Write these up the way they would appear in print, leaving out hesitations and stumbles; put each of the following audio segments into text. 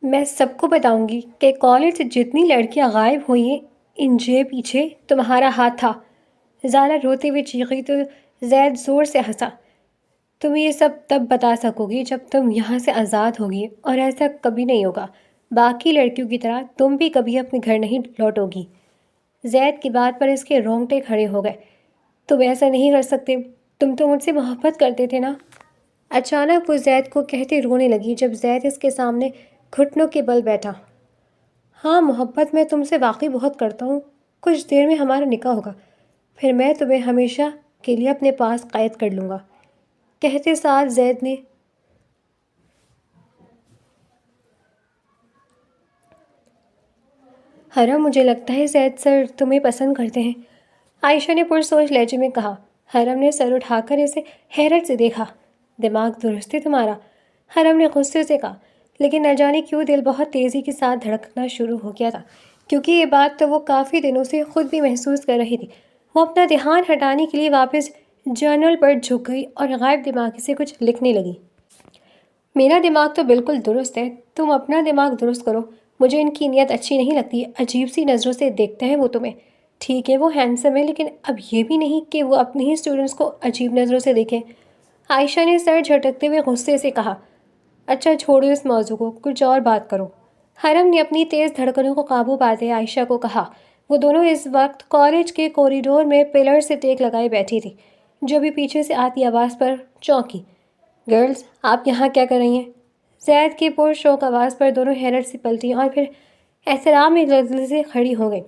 میں سب کو بتاؤں گی کہ کالج سے جتنی لڑکیاں غائب ہوئی ہیں ان کے پیچھے تمہارا ہاتھ تھا۔ زارا روتے ہوئے چیخی تو زید زور سے ہنسا۔ تم یہ سب تب بتا سکو گی جب تم یہاں سے آزاد ہوگی، اور ایسا کبھی نہیں ہوگا۔ باقی لڑکیوں کی طرح تم بھی کبھی اپنے گھر نہیں لوٹو گی۔ زید کی بات پر اس کے رونگٹے کھڑے ہو گئے۔ تم ایسا نہیں کر سکتے، تم تو مجھ سے محبت کرتے تھے نا۔ اچانک وہ زید کو کہتے رونے لگی جب زید اس کے سامنے گھٹنوں کے بل بیٹھا۔ ہاں، محبت میں تم سے واقعی بہت کرتا ہوں۔ کچھ دیر میں ہمارا نکاح ہوگا، پھر میں تمہیں ہمیشہ کے لیے اپنے پاس قید کر لوں گا۔ کہتے ساتھ زید نے حرم، مجھے لگتا ہے زید سر تمہیں پسند کرتے ہیں، عائشہ نے پرسوچ لہجے میں کہا۔ حرم نے سر اٹھا کر اسے حیرت سے دیکھا۔ دماغ درست ہے تمہارا، حرم نے غصے سے کہا، لیکن نہ جانے کیوں دل بہت تیزی کے ساتھ دھڑکنا شروع ہو گیا تھا، کیونکہ یہ بات تو وہ کافی دنوں سے خود بھی محسوس کر رہی تھی۔ وہ اپنا دھیان ہٹانے کے لیے واپس جرنل پر جھک گئی اور غائب دماغی سے کچھ لکھنے لگی۔ میرا دماغ تو بالکل درست ہے، تم اپنا دماغ درست کرو۔ مجھے ان کی نیت اچھی نہیں لگتی، عجیب سی نظروں سے دیکھتے ہیں وہ تمہیں۔ ٹھیک ہے وہ ہینڈسم ہے، لیکن اب یہ بھی نہیں کہ وہ اپنے ہی اسٹوڈنٹس کو عجیب نظروں سے دیکھیں۔ عائشہ نے سر جھٹکتے ہوئے غصے سے کہا۔ اچھا چھوڑو اس موضوع کو، کچھ اور بات کرو۔ حرم نے اپنی تیز دھڑکنوں کو قابو پاتے عائشہ کو کہا۔ وہ دونوں اس وقت کالج کے کوریڈور میں پلر سے ٹیک لگائے بیٹھی تھی، جو بھی پیچھے سے آتی آواز پر چونکی۔ گرلز، آپ یہاں کیا کر رہی ہیں؟ زید کی پرشوق آواز پر دونوں حیرت سے پلٹی اور پھر احترام میں جلدی سے کھڑی ہو گئی۔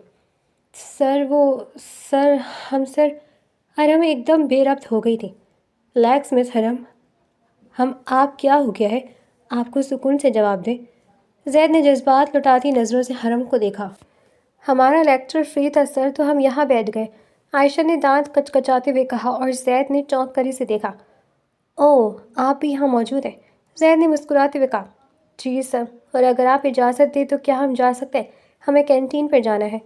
سر ہم سر حرم ایک دم بے ربط ہو گئی تھی۔ ریلیکس مس حرم، ہم آپ کیا ہو گیا ہے؟ آپ کو سکون سے جواب دیں۔ زید نے جذبات لٹاتی نظروں سے حرم کو دیکھا۔ ہمارا لیکچر فری تھا سر، تو ہم یہاں بیٹھ گئے، عائشہ نے دانت کچکچاتے ہوئے کہا اور زید نے چونک کر اسے دیکھا۔ اوہ، آپ بھی یہاں موجود ہیں؟ زید نے مسکراتے ہوئے کہا۔ جی سر، اور اگر آپ اجازت دیں تو کیا ہم جا سکتے ہیں؟ ہمیں کینٹین پر جانا ہے۔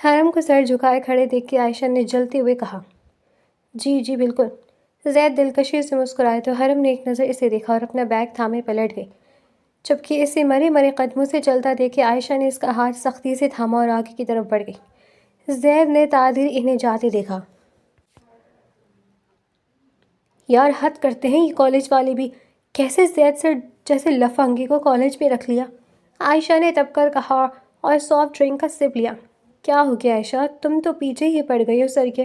حرم کو سر جھکائے کھڑے دیکھ کے عائشہ نے جلتے ہوئے کہا۔ جی بالکل۔ زید دلکشی سے مسکرائے تو حرم نے ایک نظر اسے دیکھا اور اپنا بیگ تھامے پلٹ گئی، جبکہ اسے مرے مرے قدموں سے چلتا دیکھے عائشہ نے اس کا ہاتھ سختی سے تھاما اور آگے کی طرف بڑھ گئی۔ زید نے تعدیر انہیں جاتے دیکھا۔ یار حد کرتے ہیں یہ کالج والے بھی، کیسے زید سر جیسے لفنگے کو کالج میں رکھ لیا؟ عائشہ نے تب کر کہا اور سافٹ ڈرنک کا سپ لیا۔ کیا ہو گیا عائشہ، تم تو پیچھے ہی پڑ گئی ہو سر کے۔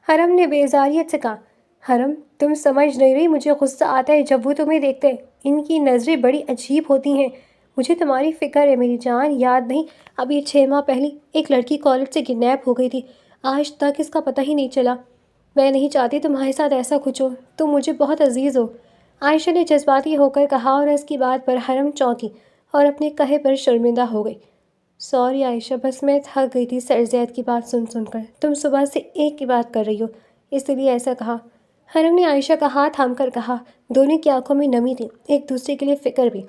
حرم نے بیزاریت سے کہا۔ حرم، تم سمجھ نہیں رہی، مجھے غصہ آتا ہے جب وہ تمہیں دیکھتے ہیں، ان کی نظریں بڑی عجیب ہوتی ہیں۔ مجھے تمہاری فکر ہے میری جان، یاد نہیں ابھی 6 ماہ پہلے ایک لڑکی کالج سے کڈنیپ ہو گئی تھی، آج تک اس کا پتہ ہی نہیں چلا۔ میں نہیں چاہتی تمہارے ساتھ ایسا کچھ ہو، تم مجھے بہت عزیز ہو، عائشہ نے جذباتی ہو کر کہا اور اس کی بات پر حرم چونکی اور اپنے کہے پر شرمندہ ہو گئی۔ سوری عائشہ، بس میں تھک گئی تھی سر زید کی بات سن کر، تم صبح سے ایک کی بات کر رہی ہو اس لیے ایسا کہا۔ حرم نے عائشہ کا ہاتھ تھام کر کہا۔ دونوں کی آنکھوں میں نمی تھی، ایک دوسرے کے لیے فکر بھی،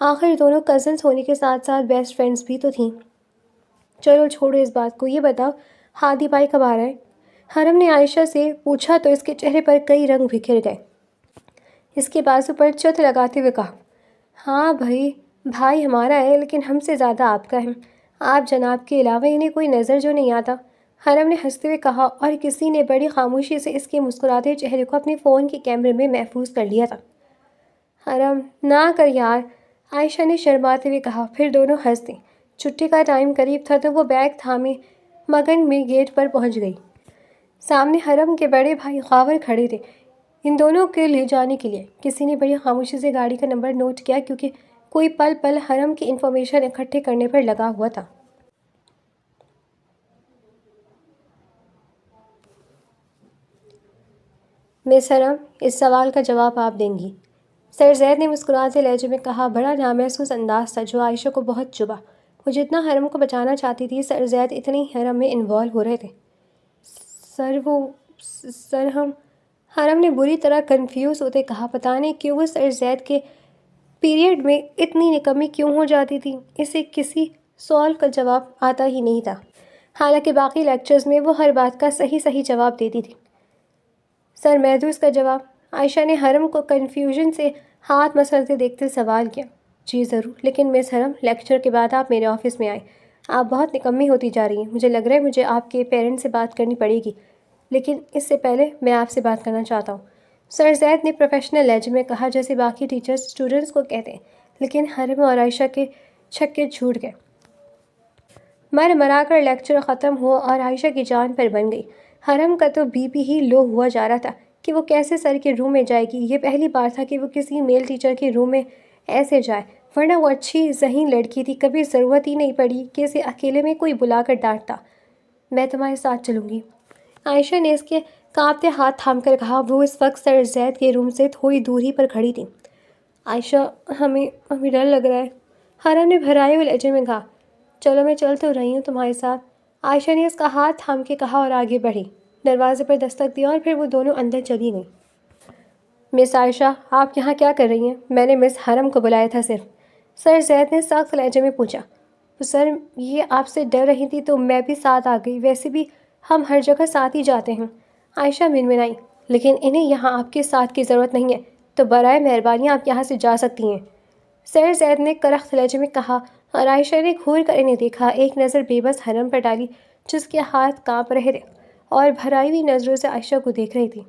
آخر دونوں کزنس ہونے کے ساتھ ساتھ بیسٹ فرینڈز بھی تو تھیں۔ چلو چھوڑو اس بات کو، یہ بتاؤ ہادی بھائی کب آ رہا ہے؟ حرم نے عائشہ سے پوچھا تو اس کے چہرے پر کئی رنگ بکھر گئے۔ اس کے بازو پر چت لگاتے ہوئے کہا۔ ہاں بھائی ہمارا ہے، لیکن ہم سے زیادہ آپ کا ہے، آپ جناب کے علاوہ انہیں کوئی نظر جو نہیں آتا، حرم نے ہنستے ہوئے کہا اور کسی نے بڑی خاموشی سے اس کے مسکراتے چہرے کو اپنے فون کے کیمرے میں محفوظ کر لیا تھا۔ حرم نہ کر یار، عائشہ نے شرماتے ہوئے کہا، پھر دونوں ہنس دیں۔ چھٹی کا ٹائم قریب تھا تو وہ بیگ تھامے مگن میں گیٹ پر پہنچ گئی۔ سامنے حرم کے بڑے بھائی غاور کھڑے تھے ان دونوں کے لے جانے کے لیے۔ کسی نے بڑی خاموشی سے گاڑی کا نمبر نوٹ کیا کیونکہ کوئی پل پل حرم کی انفارمیشن اکٹھے کرنے پر لگا ہوا تھا۔ مس حرم، اس سوال کا جواب آپ دیں گی، سر زید نے مسکراتے لہجے میں کہا، بڑا نامحسوس انداز تھا جو عائشہ کو بہت چبھا۔ وہ جتنا حرم کو بچانا چاہتی تھی، سر زید اتنے ہی حرم میں انوالو ہو رہے تھے۔ سر ہم، حرم نے بری طرح کنفیوز ہوتے کہا، پتہ نہیں کیوں وہ سر زید کے پیریڈ میں اتنی نکمی کیوں ہو جاتی تھی، اسے کسی سوال کا جواب آتا ہی نہیں تھا، حالانکہ باقی لیکچرز میں وہ ہر بات کا صحیح جواب دیتی تھی۔ سر محدود کا جواب، عائشہ نے حرم کو کنفیوژن سے ہاتھ مسلتے دیکھتے سوال کیا۔ جی ضرور، لیکن مس حرم لیکچر کے بعد آپ میرے آفس میں آئیں۔ آپ بہت نکمی ہوتی جا رہی ہیں، مجھے لگ رہا ہے مجھے آپ کے پیرنٹس سے بات کرنی پڑے گی، لیکن اس سے پہلے میں آپ سے بات کرنا چاہتا ہوں۔ سر زید نے پروفیشنل لہجے میں کہا جیسے باقی ٹیچرز اسٹوڈنٹس کو کہتے ہیں، لیکن حرم اور عائشہ کے چھکے چھوٹ گئے۔ مر مرا کر لیکچر ختم ہوا اور عائشہ کی جان پر بن گئی۔ حرم کا تو بی پی ہی لو ہوا جا رہا تھا کہ وہ کیسے سر کے روم میں جائے گی۔ یہ پہلی بار تھا کہ وہ کسی میل ٹیچر کے روم میں ایسے جائے، ورنہ وہ اچھی ذہین لڑکی تھی، کبھی ضرورت ہی نہیں پڑی کہ اسے اکیلے میں کوئی بلا کر ڈانٹتا۔ میں تمہارے ساتھ چلوں گی، عائشہ نے اس کے کانپتے ہاتھ تھام کر کہا۔ وہ اس وقت سر زید کے روم سے تھوڑی دوری پر کھڑی تھی۔ عائشہ ہمیں ڈر لگ رہا ہے، حرم نے بھرائے ہوئے لہجے میں کہا۔ چلو میں چل تو رہی ہوں تمہارے ساتھ، عائشہ نے اس کا ہاتھ تھام کے کہا اور آگے بڑھی، دروازے پر دستک دیا اور پھر وہ دونوں اندر چلی گئیں۔ مس عائشہ آپ یہاں کیا کر رہی ہیں؟ میں نے مس حرم کو بلایا تھا صرف، سر زید نے سخت لہجے میں پوچھا۔ سر یہ آپ سے ڈر رہی تھی تو میں بھی ساتھ آ گئی، ویسے بھی ہم ہر جگہ ساتھ ہی جاتے ہیں، عائشہ منمنائی۔ لیکن انہیں یہاں آپ کے ساتھ کی ضرورت نہیں ہے، تو برائے مہربانی آپ یہاں سے جا سکتی ہیں، سر زید نے کرخت لہجے میں کہا اور عائشہ نے گھور کر انہیں دیکھا، ایک نظر بے بس حرم پر ڈالی جس کے ہاتھ کانپ رہے تھے اور بھرائی ہوئی نظروں سے عائشہ کو دیکھ رہی تھی۔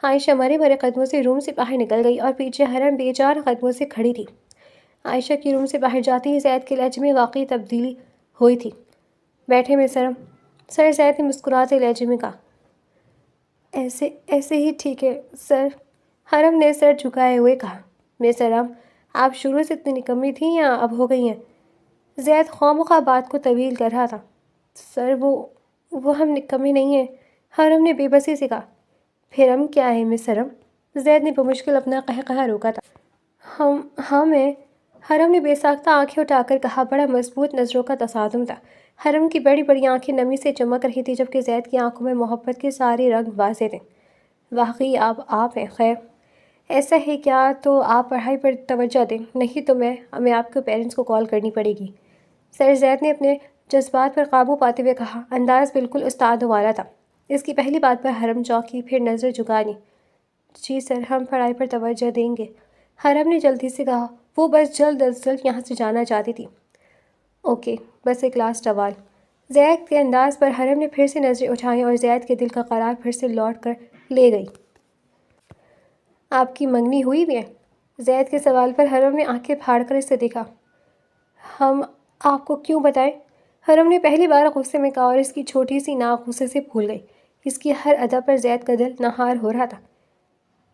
عائشہ مرے مرے قدموں سے روم سے باہر نکل گئی اور پیچھے حرم بے جان قدموں سے کھڑی تھی۔ عائشہ کی روم سے باہر جاتے ہی زید کے لہجے میں واقعی تبدیلی ہوئی تھی۔ بیٹھے مس حرم، سر زید نے مسکراتے لہجے میں کہا۔ ایسے ہی ٹھیک ہے سر، حرم نے سر جھکائے ہوئے کہا۔ مس حرم آپ شروع سے اتنی نکمی تھیں یا اب ہو گئی ہیں؟ زید خواہ بات کو طویل کر رہا تھا۔ سر وہ ہم نکمی نہیں ہیں، حرم نے بے بسی سے کہا۔ پھر ہم کیا ہیں مس حرم؟ زید نے بمشکل اپنا قہقہہ روکا تھا۔ ہاں میں، حرم نے بے ساختہ آنکھیں اٹھا کر کہا۔ بڑا مضبوط نظروں کا تصادم تھا، حرم کی بڑی بڑی آنکھیں نمی سے چمک رہی تھیں جبکہ زید کی آنکھوں میں محبت کے سارے رنگ واضح تھے۔ واقعی آپ ہیں، خیر ایسا ہے کیا تو آپ پڑھائی پر توجہ دیں، نہیں تو ہمیں آپ کے پیرنٹس کو کال کرنی پڑے گی، سر زید نے اپنے جذبات پر قابو پاتے ہوئے کہا۔ انداز بالکل استاد والا تھا۔ اس کی پہلی بات پر حرم چونکی، پھر نظر جھکا لی۔ جی سر، ہم پڑھائی پر توجہ دیں گے، حرم نے جلدی سے کہا۔ وہ بس جلد از جلد یہاں سے جانا چاہتی تھی۔ اوکے، بس ایک لاسٹ سوال، زید کے انداز پر حرم نے پھر سے نظریں اٹھائیں اور زید کے دل کا قرار پھر سے لوٹ کر لے گئی۔ آپ کی منگنی ہوئی بھی ہے؟ زید کے سوال پر حرم نے آنکھیں پھاڑ کر اسے دیکھا۔ ہم آپ کو کیوں بتائیں؟ حرم نے پہلی بار غصے میں کہا اور اس کی چھوٹی سی ناک غصے سے پھول گئی۔ اس کی ہر ادا پر زید کا دل نہار ہو رہا تھا۔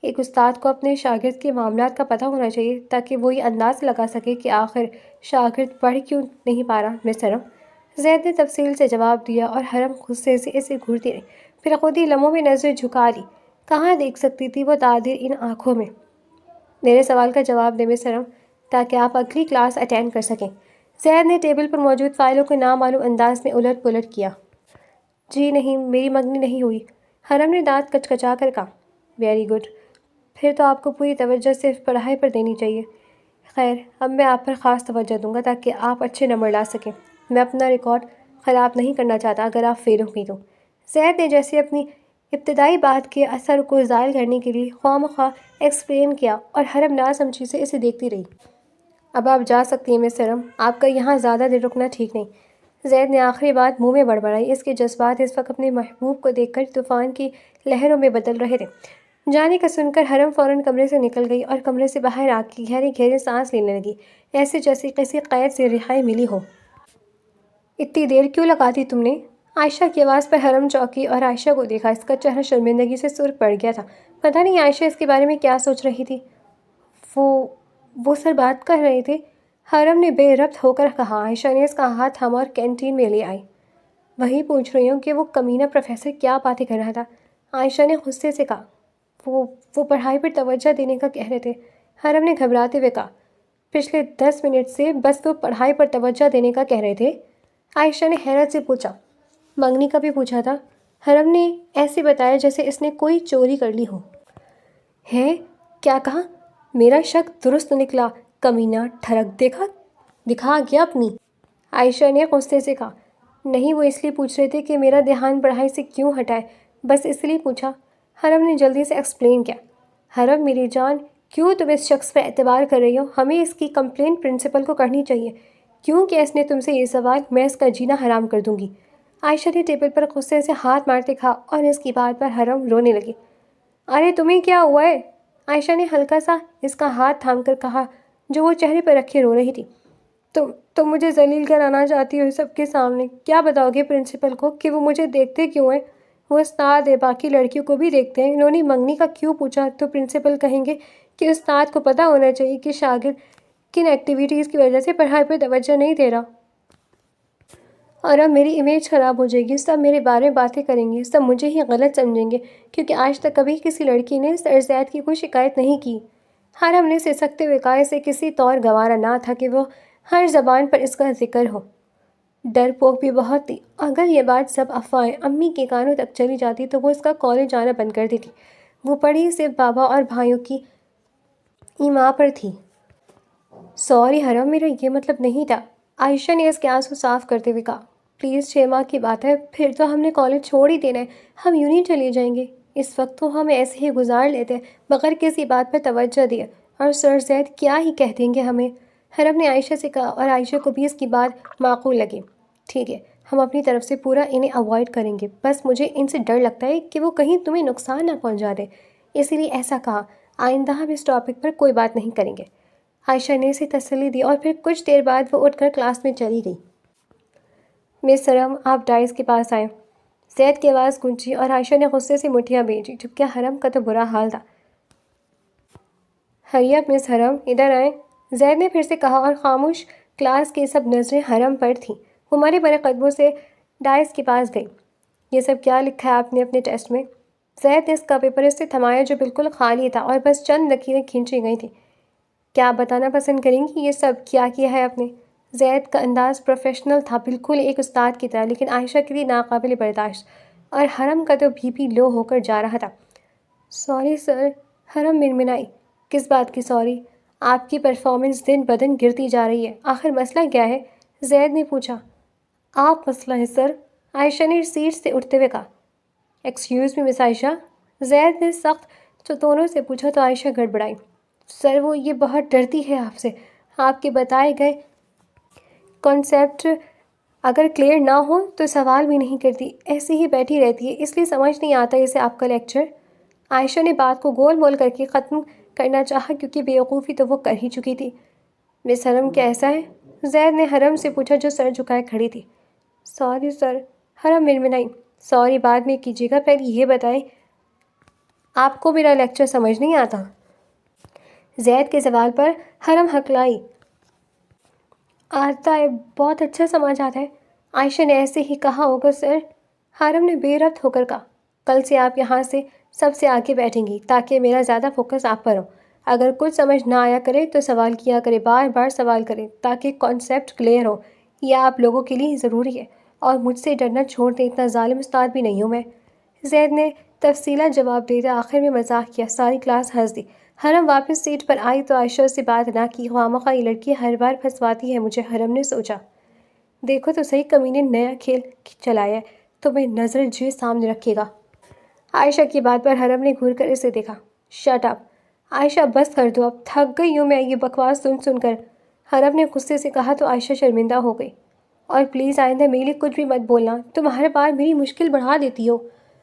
ایک استاد کو اپنے شاگرد کے معاملات کا پتہ ہونا چاہیے تاکہ وہ یہ انداز لگا سکے کہ آخر شاگرد پڑھ کیوں نہیں پا رہا مس حرم، زید نے تفصیل سے جواب دیا اور حرم غصے سے اسے گھورتی رہی، پھر خود ہی لمحوں میں نظر جھکا لی۔ کہاں دیکھ سکتی تھی وہ تعبیر ان آنکھوں میں؟ میرے سوال کا جواب دے مس حرم تاکہ آپ اگلی کلاس اٹینڈ کر سکیں، زید نے ٹیبل پر موجود فائلوں کو نامعلوم انداز میں الٹ پلٹ کیا۔ جی نہیں، میری منگنی نہیں ہوئی، حرم نے دانت کچکچا کر کہا۔ ویری گڈ، پھر تو آپ کو پوری توجہ صرف پڑھائی پر دینی چاہیے۔ خیر، اب میں آپ پر خاص توجہ دوں گا تاکہ آپ اچھے نمبر لا سکیں۔ میں اپنا ریکارڈ خراب نہیں کرنا چاہتا اگر آپ فیل ہو گئی تو، زید نے جیسے اپنی ابتدائی بات کے اثر کو زائل کرنے کے لیے خواہ ایکسپلین کیا اور حرم ناسمجھی سے اسے دیکھتی رہی۔ اب آپ جا سکتی ہیں مس حرم، آپ کا یہاں زیادہ دیر رکنا ٹھیک نہیں، زید نے آخری بات منہ میں بڑبڑائی۔ اس کے جذبات اس وقت اپنے محبوب کو دیکھ کر طوفان کی لہروں میں بدل رہے تھے۔ جانے کا سن کر حرم فوراً کمرے سے نکل گئی اور کمرے سے باہر آ کے گہرے گہرے سانس لینے لگی، ایسے جیسے کسی قید سے رہائی ملی ہو۔ اتنی دیر کیوں لگا دی تم نے؟ عائشہ کی آواز پر حرم چونکی اور عائشہ کو دیکھا۔ اس کا چہرہ شرمندگی سے سرخ پڑ گیا تھا، پتہ نہیں عائشہ اس کے بارے میں کیا سوچ رہی تھی۔ وہ سر بات کر رہے تھے، حرم نے بے ربط ہو کر کہا۔ عائشہ نے اس کا ہاتھ تھاما اور کینٹین میں لے آئی۔ وہی پوچھ رہی ہوں کہ وہ کمینہ پروفیسر کیا باتیں کر رہا تھا، عائشہ نے غصے سے کہا۔ وہ پڑھائی پر توجہ دینے کا کہہ رہے تھے، حرم نے گھبراتے ہوئے کہا۔ پچھلے 10 منٹ سے بس وہ پڑھائی پر توجہ دینے کا کہہ رہے تھے، عائشہ نے حیرت سے پوچھا۔ منگنی کا بھی پوچھا تھا، حرم نے ایسے بتایا جیسے اس نے کوئی چوری کر لی ہو۔ ہے کیا کہا؟ میرا شک درست نکلا، کمینہ ٹھڑک دکھا گیا اپنی، عائشہ نے غصے سے کہا۔ نہیں، وہ اس لیے پوچھ رہے تھے کہ میرا دھیان پڑھائی سے کیوں ہٹائے، بس اس لیے پوچھا، حرم نے جلدی سے ایکسپلین کیا۔ حرم میری جان، کیوں تم اس شخص پر اعتبار کر رہی ہو؟ ہمیں اس کی کمپلین پرنسپل کو کرنی چاہیے، کیونکہ اس نے تم سے یہ سوال، میں اس کا جینا حرام کر دوں گی۔ عائشہ نے ٹیبل پر غصے سے ہاتھ مارتے کہا اور اس کی بات پر حرم رونے لگی۔ ارے تمہیں کیا ہوا ہے؟ عائشہ نے ہلکا سا اس کا ہاتھ تھام کر کہا جو وہ چہرے پر رکھے رو رہی تھی۔ تم مجھے ذلیل کرانا چاہتی ہو سب کے سامنے؟ کیا بتاؤ گے پرنسپل کو کہ وہ مجھے دیکھتے کیوں ہیں؟ وہ استاد ہے، باقی لڑکیوں کو بھی دیکھتے ہیں۔ انہوں نے منگنی کا کیوں پوچھا تو پرنسپل کہیں گے کہ استاد کو پتہ ہونا چاہیے کہ شاگرد کن ایکٹیویٹیز کی وجہ سے پڑھائی پر توجہ نہیں دے رہا۔ اور اب میری امیج خراب ہو جائے گی، سب میرے بارے میں باتیں کریں گے، سب مجھے ہی غلط سمجھیں گے، کیونکہ آج تک کبھی کسی لڑکی نے سر زید کی کوئی شکایت نہیں کی۔ حرم نے سسکتے ہوئے کہا اسے کسی طور گوارا نہ تھا کہ وہ ہر زبان پر اس کا ذکر ہو۔ ڈرپوک بھی بہت تھی، اگر یہ بات سب افواہیں امی کے کانوں تک چلی جاتی تو وہ اس کا کالج جانا بند کر دیتی۔ وہ پڑھی صرف بابا اور بھائیوں کی ایما پر تھی۔ سوری حرم، میرا یہ مطلب نہیں تھا، عائشہ نے اس کے آنسو صاف کرتے ہوئے کہا۔ پلیز 6 ماہ کی بات ہے، پھر تو ہم نے کالج چھوڑ ہی دینا ہے، ہم یوں نہیں چلے جائیں گے۔ اس وقت تو ہم ایسے ہی گزار لیتے ہیں بغیر کسی بات پر توجہ دیے، اور سر زید کیا ہی کہہ دیں گے ہمیں۔ حرم نے عائشہ سے کہا اور عائشہ کو بھی اس کی بات معقول لگی۔ ٹھیک ہے، ہم اپنی طرف سے پورا انہیں اوائڈ کریں گے، بس مجھے ان سے ڈر لگتا ہے کہ وہ کہیں تمہیں نقصان نہ پہنچا دیں، اسی لیے ایسا کہا۔ آئندہ ہم اس ٹاپک پر کوئی بات نہیں کریں گے۔ عائشہ نے اسے تسلی دی اور پھر کچھ دیر بعد وہ اٹھ کر کلاس میں چلی گئی۔ مس حرم، آپ ڈائز کے پاس آئیں۔ زید کی آواز گونجی اور عائشہ نے غصے سے مٹھیاں بھیجی، جبکہ حرم کا تو برا حال تھا۔ ہری اپ مس حرم، ادھر آئیں، زید نے پھر سے کہا اور خاموش کلاس کی سب نظریں حرم پر تھیں۔ وہ مرے مرے قدموں سے ڈائز کے پاس گئی۔ یہ سب کیا لکھا ہے آپ نے اپنے ٹیسٹ میں؟ زید نے اس کا پیپر اس سے تھمایا جو بالکل خالی تھا اور بس چند لکیریں کھینچی گئی تھیں۔ کیا آپ بتانا پسند کریں گی یہ سب کیا کیا ہے آپ نے؟ زید کا انداز پروفیشنل تھا، بالکل ایک استاد کی طرح، لیکن عائشہ کے لیے ناقابل برداشت، اور حرم کا تو بی پی لو ہو کر جا رہا تھا۔ سوری سر، حرم منمنائی۔ کس بات کی سوری؟ آپ کی پرفارمنس دن بدن گرتی جا رہی ہے، آخر مسئلہ کیا ہے؟ زید نے پوچھا۔ آپ مسئلہ ہے سر، عائشہ نے سیٹ سے اٹھتے ہوئے کہا۔ ایکسکیوز می مس عائشہ، زید نے سخت ٹونوں سے پوچھا تو عائشہ گڑبڑائی۔ سر وہ یہ بہت ڈرتی ہے آپ سے، آپ کے بتائے گئے کانسیپٹ اگر کلیئر نہ ہو تو سوال بھی نہیں کرتی، ایسے ہی بیٹھی رہتی ہے، اس لیے سمجھ نہیں آتا اسے آپ کا لیکچر۔ عائشہ نے بات کو گول مول کر کے ختم کرنا چاہا کیونکہ بیوقوفی تو وہ کر ہی چکی تھی۔ مس حرم کیا ایسا ہے؟ زید نے حرم سے پوچھا جو سر جھکائے کھڑی تھی۔ سوری سر، حرم منمنائی۔ سوری بعد میں کیجیے گا، پہلے یہ بتائیں آپ کو میرا لیکچر سمجھ نہیں آتا؟ زید کے سوال پر حرم ہکلائی۔ آتا ہے، بہت اچھا سمجھ آتا ہے۔ عائشہ نے ایسے ہی کہا ہوگا سر۔ حرم نے بے ربط ہو کر کہا۔ کل سے آپ یہاں سے سب سے آگے بیٹھیں گی تاکہ میرا زیادہ فوکس آپ پر ہو۔ اگر کچھ سمجھ نہ آیا کرے تو سوال کیا کرے، بار بار سوال کرے تاکہ کانسیپٹ کلیئر ہو، یہ آپ لوگوں کے لیے ضروری ہے، اور مجھ سے ڈرنا چھوڑ دیں، اتنا ظالم استاد بھی نہیں ہوں میں۔ زید نے تفصیلہ جواب دیتے آخر میں مزاح کیا، ساری کلاس ہنس دی۔ حرم واپس سیٹ پر آئی تو عائشہ سے بات نہ کی، خواہ یہ لڑکی ہر بار پھنسواتی ہے مجھے، حرم نے سوچا۔ دیکھو تو صحیح کمینے نیا کھیل چلایا ہے، تمہیں نظر جے سامنے رکھے گا۔ عائشہ کی بات پر حرم نے گھور کر اسے دیکھا۔ شٹ اپ عائشہ، بس کر دو اب، تھک گئی ہوں میں یہ بکواس سن سن کر، حرم نے غصے سے کہا تو عائشہ شرمندہ ہو گئی۔ اور پلیز آئندہ میرے لیے کچھ بھی مت بولنا، تم ہر بار میری مشکل بڑھا دیتی ہو،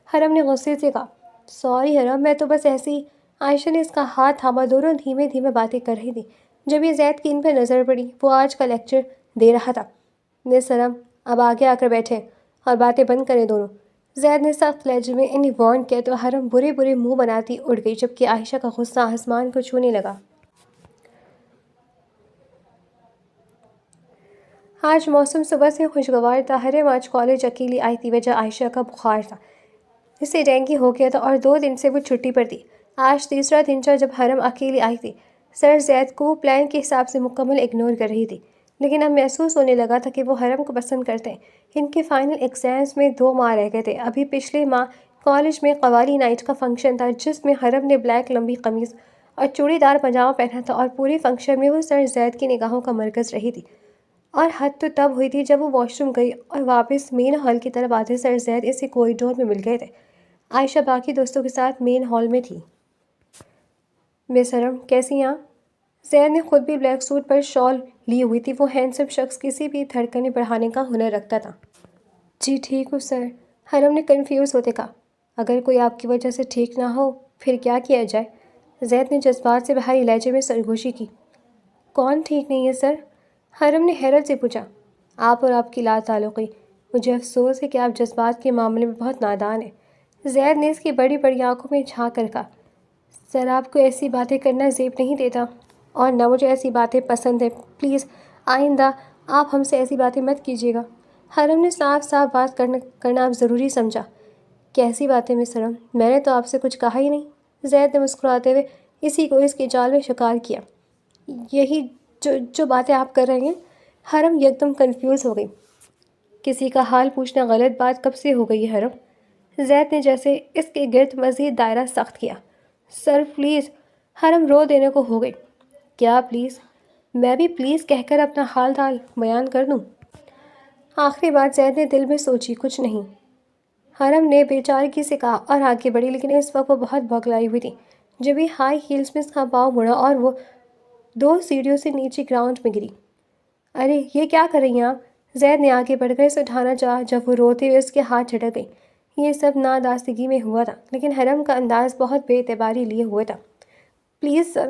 حرم نے غصے سے کہا۔ سوری حرم، میں تو بس ایسے ہی۔ عائشہ نے اس کا ہاتھ تھاما، دونوں دھیمے دھیمے باتیں کر رہی تھی۔ جب یہ زید کی ان پر نظر پڑی، وہ آج کا لیکچر دے رہا تھا۔ مس حرم، اب آگے آ کر بیٹھیں اور باتیں بند کریں دونوں، زید نے سخت لہجے میں انہیں وارن کیا تو حرم برے برے منہ بناتی اڑ گئی، جبکہ عائشہ کا غصہ آسمان کو چھونے لگا۔ آج موسم صبح سے خوشگوار تھا۔ حرم آج کالج اکیلی آئی تھی، وجہ عائشہ کا بخار تھا، اسے ڈینگی ہو گیا تھا اور 2 دن سے وہ چھٹی پر تھی۔ آج تیسرا دن تھا جب حرم اکیلی آئی تھی۔ سر زید کو وہ پلان کے حساب سے مکمل اگنور کر رہی تھی، لیکن اب محسوس ہونے لگا تھا کہ وہ حرم کو پسند کرتے ہیں۔ ان کے فائنل ایگزامز میں 2 ماہ رہ گئے تھے۔ ابھی پچھلے ماہ کالج میں قوالی نائٹ کا فنکشن تھا جس میں حرم نے بلیک لمبی قمیض اور چوڑی دار پاجامہ پہنا تھا، اور پورے فنکشن میں وہ سر زید کی نگاہوں کا مرکز رہی تھی۔ اور حد تو تب ہوئی تھی جب وہ واش روم گئی اور واپس مین ہال کی طرف آتے سر زید اسے کوریڈور میں مل گئے تھے۔ عائشہ باقی دوستوں کے ساتھ مین ہال میں تھی۔ مس حرم کیسی ہیں آپ؟ زید نے خود بھی بلیک سوٹ پر شال لی ہوئی تھی۔ وہ ہینڈسم شخص کسی بھی دھڑکنیں بڑھانے کا ہنر رکھتا تھا۔ جی ٹھیک ہوں سر، حرم نے کنفیوز ہوتے کہا۔ اگر کوئی آپ کی وجہ سے ٹھیک نہ ہو پھر کیا کیا جائے؟ زید نے جذبات سے بھاری لہجے میں سرگوشی کی۔ کون ٹھیک نہیں ہے سر؟ حرم نے حیرت سے پوچھا۔ آپ اور آپ کی لا تعلقی۔ مجھے افسوس ہے کہ آپ جذبات کے معاملے میں بہت نادان ہیں۔ زید نے اس کی بڑی بڑی آنکھوں میں جھانک کر کہا۔ سر آپ کو ایسی باتیں کرنا زیب نہیں دیتا اور نہ مجھے ایسی باتیں پسند ہیں۔ پلیز آئندہ آپ ہم سے ایسی باتیں مت کیجیے گا۔ حرم نے صاف صاف بات کرنا اب ضروری سمجھا۔ کیسی باتیں مس حرم؟ میں نے تو آپ سے کچھ کہا ہی نہیں۔ زید نے مسکراتے ہوئے اسی کو اس کے جال میں شکار کیا۔ یہی جو باتیں آپ کر رہے ہیں۔ حرم یکدم کنفیوز ہو گئی۔ کسی کا حال پوچھنا غلط بات کب سے ہو گئی ہے حرم؟ زید نے جیسے اس کے گرد مزید دائرہ سخت کیا۔ Sir please. حرم رو دینے کو ہو گئی۔ کیا پلیز؟ میں بھی پلیز کہہ کر اپنا حال بیان کر دوں؟ آخری بات زید نے دل میں سوچی، کچھ نہیں۔ حرم نے بے چارگی سے کہا اور آگے بڑھی، لیکن اس وقت وہ بہت بوکھلائی ہوئی تھی۔ جب ہی ہائی ہیلز میں اس کا پاؤں مڑا اور وہ 2 سیڑھیوں سے نیچے گراؤنڈ میں گری۔ ارے یہ کیا کر رہی ہیں آپ؟ زید نے آگے بڑھ کر اسے اٹھانا چاہا جب وہ روتے ہوئے اس کے ہاتھ جھٹک گئی۔ یہ سب ناداستگی میں ہوا تھا، لیکن حرم کا انداز بہت بے اعتباری لیے ہوئے تھا۔ Please sir.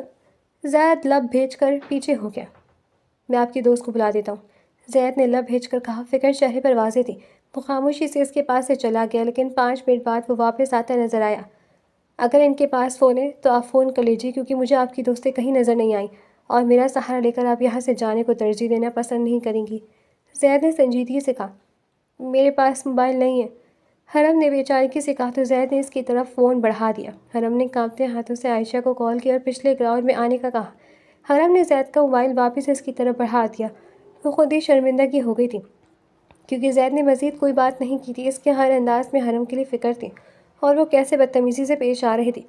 زید لب بھیج کر پیچھے ہو گیا۔ میں آپ کی دوست کو بلا دیتا ہوں، زید نے لب بھیج کر کہا۔ فکر چہرے پر واضح تھی۔ وہ خاموشی سے اس کے پاس سے چلا گیا، لیکن 5 منٹ بعد وہ واپس آتا نظر آیا۔ اگر ان کے پاس فون ہے تو آپ فون کر لیجیے، کیونکہ مجھے آپ کی دوستیں کہیں نظر نہیں آئیں اور میرا سہارا لے کر آپ یہاں سے جانے کو ترجیح دینا پسند نہیں کریں گی۔ زید نے سنجیدگی سے کہا۔ میرے پاس موبائل نہیں ہے، حرم نے بے چارگی سے کہا تو زید نے اس کی طرف فون بڑھا دیا۔ حرم نے کانپتے ہاتھوں سے عائشہ کو کال کی اور پچھلے گراؤنڈ میں آنے کا کہا۔ حرم نے زید کا موبائل واپس اس کی طرف بڑھا دیا۔ وہ خود ہی شرمندگی ہو گئی تھی، کیونکہ زید نے مزید کوئی بات نہیں کی تھی۔ اس کے ہر انداز میں حرم کے لیے فکر تھی اور وہ کیسے بدتمیزی سے پیش آ رہی تھی۔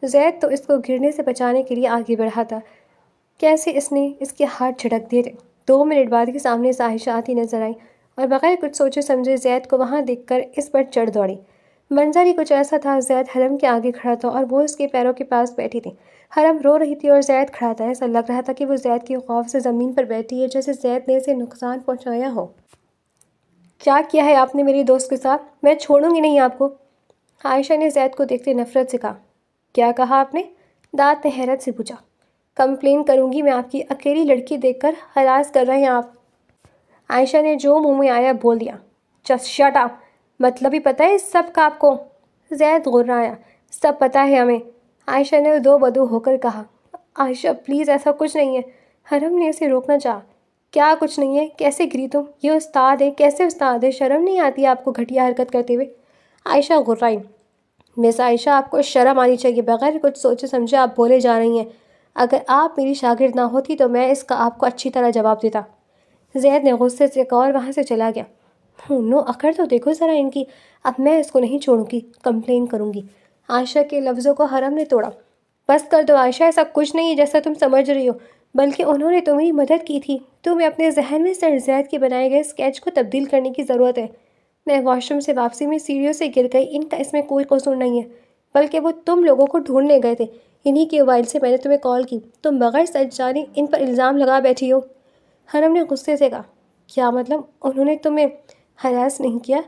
زید تو اس کو گرنے سے بچانے کے لیے آگے بڑھا تھا، کیسے اس نے اس کے ہاتھ جھٹک دیے تھے۔ 2 منٹ بعد کے سامنے سے عائشہ آتی نظر آئی اور بغیر کچھ سوچے سمجھے زید کو وہاں دیکھ کر اس پر چڑھ دوڑی۔ منظر ہی کچھ ایسا تھا، زید حرم کے آگے کھڑا تھا اور وہ اس کے پیروں کے پاس بیٹھی تھی۔ حرم رو رہی تھی اور زید کھڑا تھا۔ ایسا لگ رہا تھا کہ وہ زید کے خوف سے زمین پر بیٹھی ہے، جیسے زید نے اسے نقصان پہنچایا ہو۔ کیا کیا ہے آپ نے میری دوست کے ساتھ؟ میں چھوڑوں گی نہیں آپ کو، عائشہ نے زید کو دیکھتے نفرت سے کہا۔ کیا کہا آپ نے؟ داد نے حیرت سے پوچھا۔ کمپلین کروں گی میں آپ کی، اکیلی لڑکی دیکھ کر ہراس کر رہے ہیں آپ، عائشہ نے جو منہ میں آیا بول دیا۔ جسٹ شٹ اپ، مطلب ہی پتہ ہے اس سب کا آپ کو؟ زید غرایا۔ سب پتہ ہے ہمیں، عائشہ نے دو بدو ہو کر کہا۔ عائشہ پلیز ایسا کچھ نہیں ہے، حرم نے اسے روکنا چاہا۔ کیا کچھ نہیں ہے؟ کیسے گری تم؟ یہ استاد ہے، کیسے استاد ہے؟ شرم نہیں آتی آپ کو گھٹیا حرکت کرتے ہوئے؟ عائشہ غرائی۔ مس عائشہ آپ کو شرم آنی چاہیے، بغیر کچھ سوچے سمجھے آپ بولے جا رہی ہیں۔ اگر آپ میری شاگرد نہ ہوتی تو میں اس کا آپ کو اچھی طرح جواب دیتا۔ زید نے غصے سے کہا اور وہاں سے چلا گیا۔ نو عقل تو دیکھو ذرا ان کی، اب میں اس کو نہیں چھوڑوں گی، کمپلین کروں گی۔ عائشہ کے لفظوں کو حرم نے توڑا۔ بس کر دو عائشہ، ایسا کچھ نہیں ہے جیسا تم سمجھ رہی ہو، بلکہ انہوں نے تمہاری مدد کی تھی۔ تمہیں اپنے ذہن میں سر زید کے بنائے گئے اسکیچ کو تبدیل کرنے کی ضرورت ہے۔ میں واش روم سے واپسی میں سیڑھیوں سے گر گئی، ان کا اس میں کوئی قصور نہیں ہے، بلکہ وہ تم لوگوں کو ڈھونڈنے گئے تھے۔ انہی کے موبائل سے میں نے تمہیں کال کی، تم بغیر سچ جانے ان پر الزام لگا بیٹھی ہو۔ حرم نے غصے سے کہا۔ کیا مطلب انہوں نے تمہیں ہراس نہیں کیا؟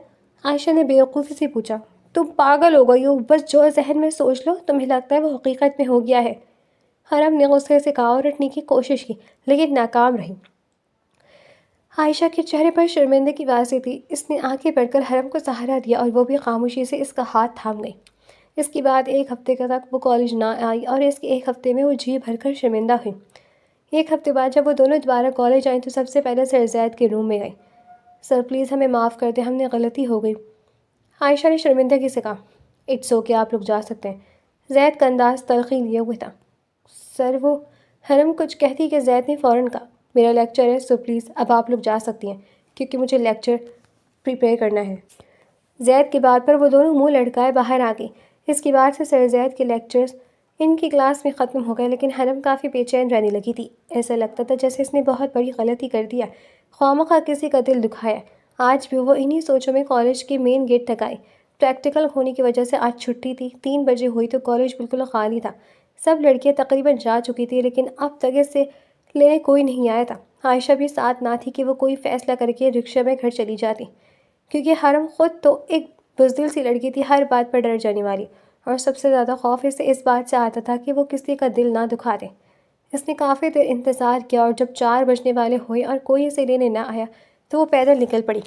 عائشہ نے بیوقوفی سے پوچھا۔ تم پاگل ہو گئی ہو، بس جو ذہن میں سوچ لو تمہیں لگتا ہے وہ حقیقت میں ہو گیا ہے، حرم نے غصے سے کہا اور اٹھنے کی کوشش کی لیکن ناکام رہی۔ عائشہ کے چہرے پر شرمندگی واضح تھی۔ اس نے آگے بڑھ کر حرم کو سہارا دیا اور وہ بھی خاموشی سے اس کا ہاتھ تھام گئی۔ اس کے بعد 1 ہفتے تک وہ کالج نہ آئی اور اس کے 1 ہفتے میں وہ جی بھر کر شرمندہ ہوئی۔ 1 ہفتے بعد جب وہ دونوں دوبارہ کالج آئیں تو سب سے پہلے سر زید کے روم میں گئی۔ سر پلیز ہمیں معاف کر دیں، ہم نے غلطی ہو گئی، عائشہ نے شرمندگی سے کہا۔ اٹس اوکے، آپ لوگ جا سکتے ہیں، زید کا انداز تلخی لیے ہوئے تھا۔ سر وہ، حرم کچھ کہتی کہ زید نے فوراً کہا۔ میرا لیکچر ہے سو پلیز اب آپ لوگ جا سکتی ہیں، کیونکہ مجھے لیکچر پریپیئر کرنا ہے۔ زید کی بات پر وہ دونوں منہ لڑکائے باہر آ گئی۔ اس کے بعد سے سر زید کے لیکچرز ان کی کلاس میں ختم ہو گئے، لیکن حرم کافی بے چین رہنے لگی تھی۔ ایسا لگتا تھا جیسے اس نے بہت بڑی غلطی کر دیا، خواہ کسی کا دل دکھایا۔ آج بھی وہ انہی سوچوں میں کالج کے مین گیٹ تک آئی۔ پریکٹیکل ہونے کی وجہ سے آج چھٹی تھی، 3 بجے ہوئی تو کالج بالکل خالی تھا، سب لڑکیاں تقریباً جا چکی تھیں، لیکن اب تک اس سے لینے کوئی نہیں آیا تھا۔ عائشہ بھی ساتھ نہ تھی کہ وہ کوئی فیصلہ کر کے رکشہ میں گھر چلی جاتی، کیونکہ حرم خود تو ایک بزدل سی لڑکی تھی، ہر بات پر ڈر جانے والی، اور سب سے زیادہ خوف اسے اس بات سے آتا تھا کہ وہ کسی کا دل نہ دکھا دے۔ اس نے کافی دیر انتظار کیا، اور جب 4 بجنے والے ہوئے اور کوئی اسے لینے نہ آیا تو وہ پیدل نکل پڑی۔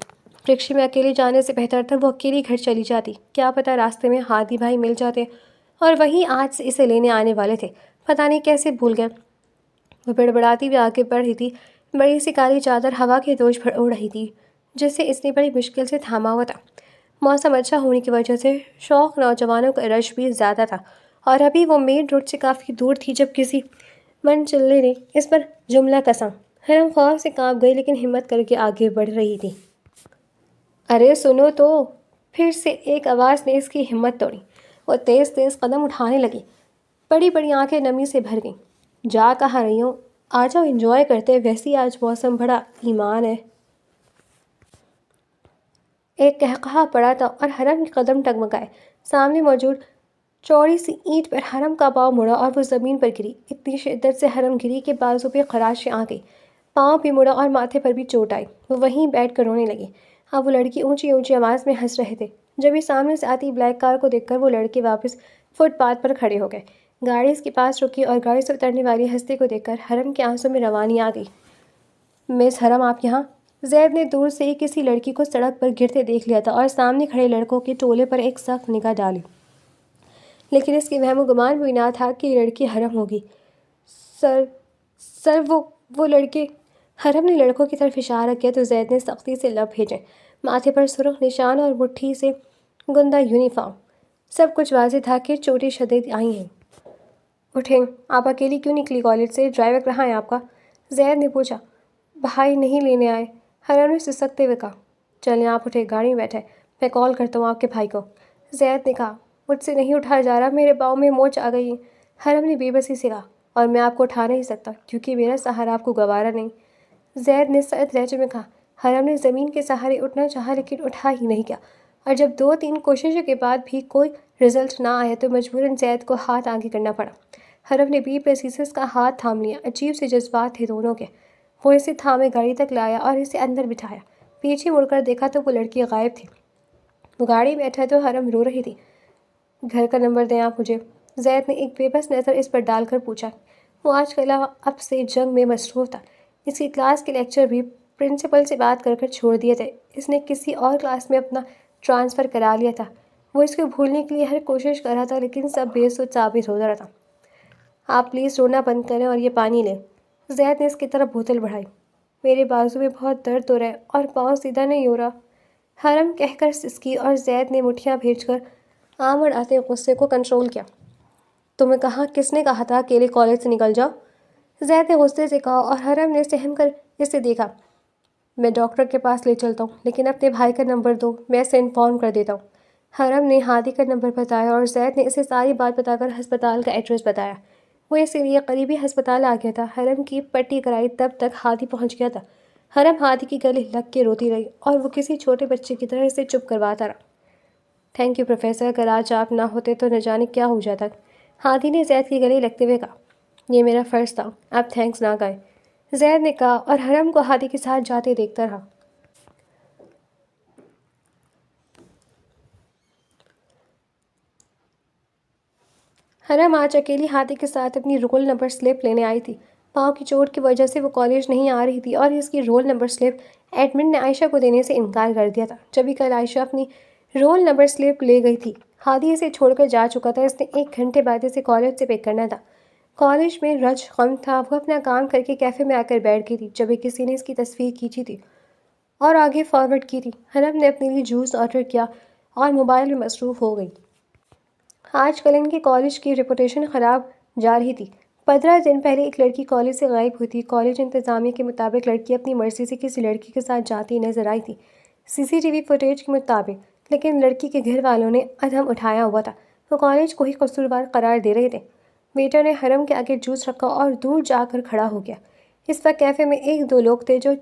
رکشے میں اکیلے جانے سے بہتر تھا وہ اکیلی گھر چلی جاتی، کیا پتہ راستے میں ہادی بھائی مل جاتے اور وہیں آج سے اسے لینے آنے والے تھے۔ پتہ نہیں کیسے بھول گئے۔ وہ بڑبڑاتی ہوئی آگے بڑھ رہی تھی، بڑی سی کالی چادر ہوا کے دوش پر اڑ رہی تھی، جسے اس نے بڑی مشکل سے تھاما ہوا تھا۔ موسم اچھا ہونے کی وجہ سے شوق نوجوانوں کا رش بھی زیادہ تھا، اور ابھی وہ مین روڈ سے کافی دور تھی جب کسی من چلے نے اس پر جملہ کسا۔ حرم خوف سے کانپ گئی، لیکن ہمت کر کے آگے بڑھ رہی تھی۔ ارے سنو تو! پھر سے ایک آواز نے اس کی ہمت توڑی۔ وہ تیز تیز قدم اٹھانے لگی، بڑی بڑی آنکھیں نمی سے بھر گئیں۔ جا کہاں رہی ہوں؟ آ جاؤ، انجوائے کرتے، ویسے ہی آج موسم بڑا ایمان ہے۔ ایک قہقہا پڑا تھا اور حرم کے قدم ٹگمگائے۔ سامنے موجود چوڑی سی اینٹ پر حرم کا پاؤں مڑا اور وہ زمین پر گری۔ اتنی شدت سے حرم گری کہ بازو پہ خراشیں آ گئی، پاؤں بھی مڑا اور ماتھے پر بھی چوٹ آئی۔ وہ وہیں بیٹھ کر رونے لگی۔ اب وہ لڑکی اونچی اونچی آواز میں ہنس رہے تھے۔ جب ہی سامنے سے آتی بلیک کار کو دیکھ کر وہ لڑکے واپس فٹ پاتھ پر کھڑے ہو گئے۔ گاڑی اس کے پاس رکی اور گاڑی سے اترنے والی ہستی کو دیکھ کر حرم کے آنسوں میں روانی آ گئی۔ مس حرم، آپ یہاں؟ زید نے دور سے ہی کسی لڑکی کو سڑک پر گرتے دیکھ لیا تھا اور سامنے کھڑے لڑکوں کے ٹولے پر ایک سخت نگاہ ڈالی، لیکن اس کے وہم و گمان بھی نہ تھا کہ یہ لڑکی حرم ہوگی۔ سر وہ لڑکے! حرم نے لڑکوں کی طرف اشارہ کیا تو زید نے سختی سے لب بھیجے، ماتھے پر سرخ نشان اور مٹھی سے گندا یونیفارم۔ سب کچھ واضح تھا کہ چوٹی شدید آئی ہیں۔ اٹھیں، آپ اکیلی کیوں نکلی کالج سے؟ ڈرائیور کہاں ہے آپ کا؟ زید نے پوچھا۔ بھائی نہیں لینے آئے، حرم نے سسکتے ہوئے کہا۔ چلیں آپ اٹھیں، گاڑی میں بیٹھیں، میں کال کرتا ہوں آپ کے بھائی کو، زید نے کہا۔ مجھ سے نہیں اٹھا جا رہا، میرے پاؤں میں موچ آ گئی ہے، حرم نے بے بسی سے کہا، اور میں آپ کو اٹھا نہیں سکتا کیونکہ میرا سہارا آپ کو گوارا نہیں، زید نے سرد لہجے میں کہا۔ حرم نے زمین کے سہارے اٹھنا چاہا لیکن اٹھا ہی نہیں کیا، اور جب 2-3 کوششوں کے بعد بھی کوئی رزلٹ نہ آیا تو مجبوراً زید کو ہاتھ آگے کرنا پڑا۔ حرم نے بی پریسیسس کا ہاتھ تھام لیا، عجیب سے جذبات تھے دونوں کے۔ وہ اسے تھامے گاڑی تک لایا اور اسے اندر بٹھایا۔ پیچھے مڑ کر دیکھا تو وہ لڑکی غائب تھی۔ وہ گاڑی میں بیٹھا تو حرم رو رہی تھی۔ گھر کا نمبر دیں آپ مجھے، زید نے ایک بے بس نظر اس پر ڈال کر پوچھا۔ وہ آج کل اب سے جنگ میں مصروف تھا، اس کی کلاس کے لیکچر بھی پرنسپل سے بات کر چھوڑ دیے تھے، اس نے کسی اور کلاس میں اپنا ٹرانسفر کرا لیا تھا۔ وہ اس کو بھولنے کے لیے ہر کوشش کر رہا تھا لیکن سب بے سود ثابت ہو رہا تھا۔ آپ پلیز رونا بند کریں اور یہ پانی لیں، زید نے اس کی طرف بوتل بڑھائی۔ میرے بازو میں بہت درد ہو رہا ہے اور پاؤں سیدھا نہیں ہو رہا، حرم کہہ کر سسکی، اور زید نے مٹھیاں بھیج کر آمڑ آتے غصے کو کنٹرول کیا۔ تمہیں کہا، کس نے کہا تھا اکیلے کالج سے نکل جاؤ؟ زید نے غصے سے کہا، اور حرم نے سہم کر اسے دیکھا۔ میں ڈاکٹر کے پاس لے چلتا ہوں، لیکن اپنے بھائی کا نمبر دو، میں اسے انفارم کر دیتا ہوں۔ حرم نے ہادی کا نمبر بتایا اور زید نے اسے ساری بات بتا کر ہسپتال کا ایڈریس بتایا۔ وہ اسی لیے قریبی ہسپتال آ گیا تھا۔ حرم کی پٹی کرائی تب تک ہادی پہنچ گیا تھا۔ حرم ہادی کی گلے لگ کے روتی رہی اور وہ کسی چھوٹے بچے کی طرح اسے چپ کرواتا رہا۔ تھینک یو پروفیسر، اگر آج آپ نہ ہوتے تو نہ جانے کیا ہو جاتا، ہادی نے زید کے گلے لگتے ہوئے کہا۔ یہ میرا فرض تھا، آپ تھینکس نہ کہیں، زید نے کہا اور حرم کو ہادی کے ساتھ جاتے دیکھتا رہا۔ حرم آج اکیلی ہادی کے ساتھ اپنی رول نمبر سلپ لینے آئی تھی۔ پاؤں کی چوٹ کی وجہ سے وہ کالج نہیں آ رہی تھی اور اس کی رول نمبر سلپ ایڈمن نے عائشہ کو دینے سے انکار کر دیا تھا۔ جبھی کل عائشہ اپنی رول نمبر سلپ لے گئی تھی، ہادی اسے چھوڑ کر جا چکا تھا، اس نے 1 گھنٹے بعد اسے کالج سے پک کرنا تھا۔ کالج میں رج غم تھا، وہ اپنا کام کر کے کیفے میں آ کر بیٹھ گئی تھی جبھی کسی نے اس کی تصویر کھینچی تھی اور آگے فارورڈ کی تھی۔ حرم نے اپنے لیے جوس آرڈر کیا اور موبائل میں مصروف ہو گئی۔ آج کل ان کے کالج کی ریپوٹیشن خراب جا رہی تھی۔ 15 دن پہلے ایک لڑکی کالج سے غائب ہوئی تھی۔ کالج انتظامیہ کے مطابق لڑکی اپنی مرضی سے کسی لڑکی کے ساتھ جاتی نظر آئی تھی، CCTV فوٹیج کے مطابق، لیکن لڑکی کے گھر والوں نے عدم اٹھایا ہوا تھا۔ وہ کالج کو ہی قصوروار قرار دے رہے تھے۔ ویٹر نے حرم کے آگے جوس رکھا اور دور جا کر کھڑا ہو گیا۔ اس وقت کیفے میں 1-2 لوگ تھے جو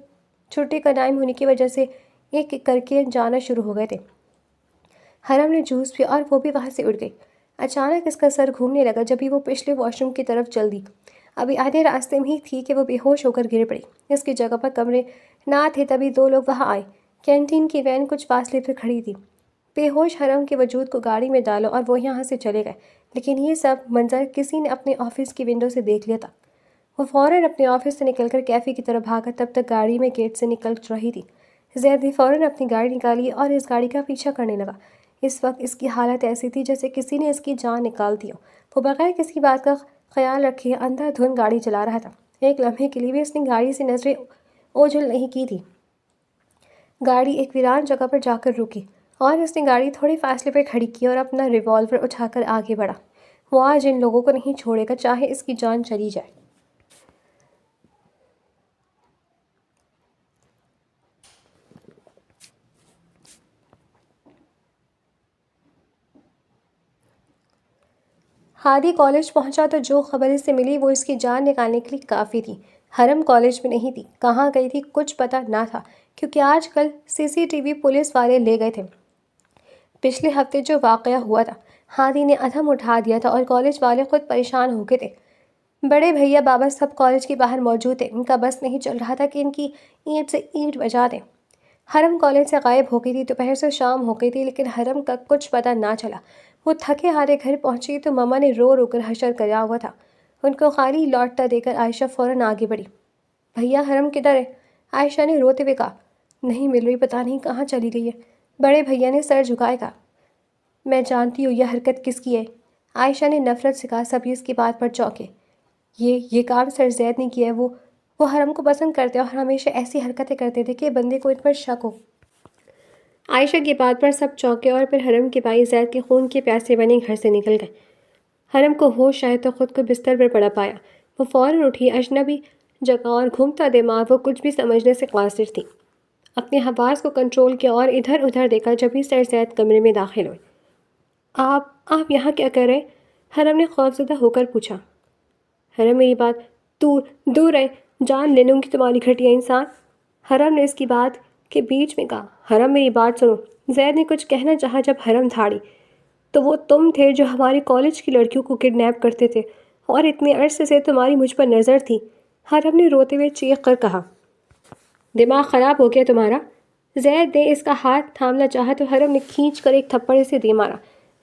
چھٹی کا ٹائم ہونے کی وجہ سے ایک ایک کر کے جانا شروع ہو گئے تھے۔ حرم نے جوس پیا اور وہ بھی وہاں سے اٹھ گئی۔ اچانک اس کا سر گھومنے لگا جبھی وہ پچھلے واش روم کی طرف چل دی۔ ابھی آدھے راستے میں ہی تھی کہ وہ بے ہوش ہو کر گر پڑی۔ اس کی جگہ پر کمرے نہ تھے تبھی دو لوگ وہاں آئے۔ کینٹین کی وین کچھ فاصلے پر کھڑی تھی۔ بے ہوش حرم کے وجود کو گاڑی میں ڈالو اور وہ یہاں سے چلے گئے، لیکن یہ سب منظر کسی نے اپنے آفس کی ونڈو سے دیکھ لیا تھا۔ وہ فوراً اپنے آفس سے نکل کر کیفے کی طرف بھاگا، تب تک گاڑی میں گیٹ سے نکل رہی تھی۔ زید نے فوراً اپنی گاڑی نکالی اور اس گاڑی کا پیچھا کرنے لگا۔ اس وقت اس کی حالت ایسی تھی جیسے کسی نے اس کی جان نکال دی ہو۔ وہ بغیر کسی بات کا خیال رکھے اندھا دھند گاڑی چلا رہا تھا۔ ایک لمحے کے لیے بھی اس نے گاڑی سے نظریں اوجھل نہیں کی تھی۔ گاڑی ایک ویران جگہ پر جا کر رکی اور اس نے گاڑی تھوڑے فاصلے پر کھڑی کی اور اپنا ریوالور اٹھا کر آگے بڑھا۔ وہ آج ان لوگوں کو نہیں چھوڑے گا، چاہے اس کی جان چلی جائے۔ ہادی کالج پہنچا تو جو خبر اس سے ملی وہ اس کی جان نکالنے کے لیے کافی تھی۔ حرم کالج میں نہیں تھی، کہاں گئی تھی کچھ پتہ نہ تھا، کیونکہ آج کل CCTV پولیس والے لے گئے تھے۔ پچھلے ہفتے جو واقعہ ہوا تھا، ہادی نے عدم اٹھا دیا تھا اور کالج والے خود پریشان ہو گئے تھے۔ بڑے بھیا بابا سب کالج کے باہر موجود تھے۔ ان کا بس نہیں چل رہا تھا کہ ان کی اینٹ سے اینٹ بجا دیں۔ حرم کالج سے غائب ہو گئی تھی، دوپہر سے شام ہو گئی تھی، لیکن حرم کا کچھ پتہ نہ چلا۔ وہ تھکے ہارے گھر پہنچی تو مما نے رو رو کر حشر کرا ہوا تھا۔ ان کو خالی لوٹتا دے کر عائشہ فوراً آگے بڑھی۔ بھیا حرم کدھر ہے؟ عائشہ نے روتے ہوئے کہا۔ نہیں مل رہی، پتہ نہیں کہاں چلی گئی ہے۔ بڑے بھیا نے سر جھکائے کہا۔ میں جانتی ہوں یہ حرکت کس کی ہے، عائشہ نے نفرت سے کہا۔ سبھی اس کی بات پر چونکے۔ یہ کام سر زید نے کیا ہے۔ وہ حرم کو پسند کرتے اور ہمیشہ ایسی حرکتیں کرتے تھے کہ بندے کو ان پر شک ہو۔ عائشہ کی بات پر سب چونکے اور پھر حرم کے بھائی زید کے خون کے پیاسے بنے گھر سے نکل گئے۔ حرم کو ہوش آئے تو خود کو بستر پر پڑا پایا۔ وہ فوراً اٹھی، اجنبی جگہ اور گھومتا دماغ، وہ کچھ بھی سمجھنے سے قاصر تھی۔ اپنے حواس کو کنٹرول کیا اور ادھر ادھر دیکھا، جبھی سر زید کمرے میں داخل ہوئے۔ آپ یہاں کیا کر رہے؟ حرم نے خوفزدہ ہو کر پوچھا۔ حرم میری بات دور رہے، جان لے لوں گی تمہاری گھٹیا انسان، حرم نے اس کی بات کے بیچ میں کہا۔ حرم میری بات سنو، زید نے کچھ کہنا چاہا جب حرم دھاڑی۔ تو وہ تم تھے جو ہمارے کالج کی لڑکیوں کو کڈنیپ کرتے تھے اور اتنے عرصے سے تمہاری مجھ پر نظر تھی، حرم نے روتے ہوئے چیخ کر کہا۔ دماغ خراب ہو گیا تمہارا؟ زید نے اس کا ہاتھ تھامنا چاہا تو حرم نے کھینچ کر ایک تھپڑ اسے دے مارا۔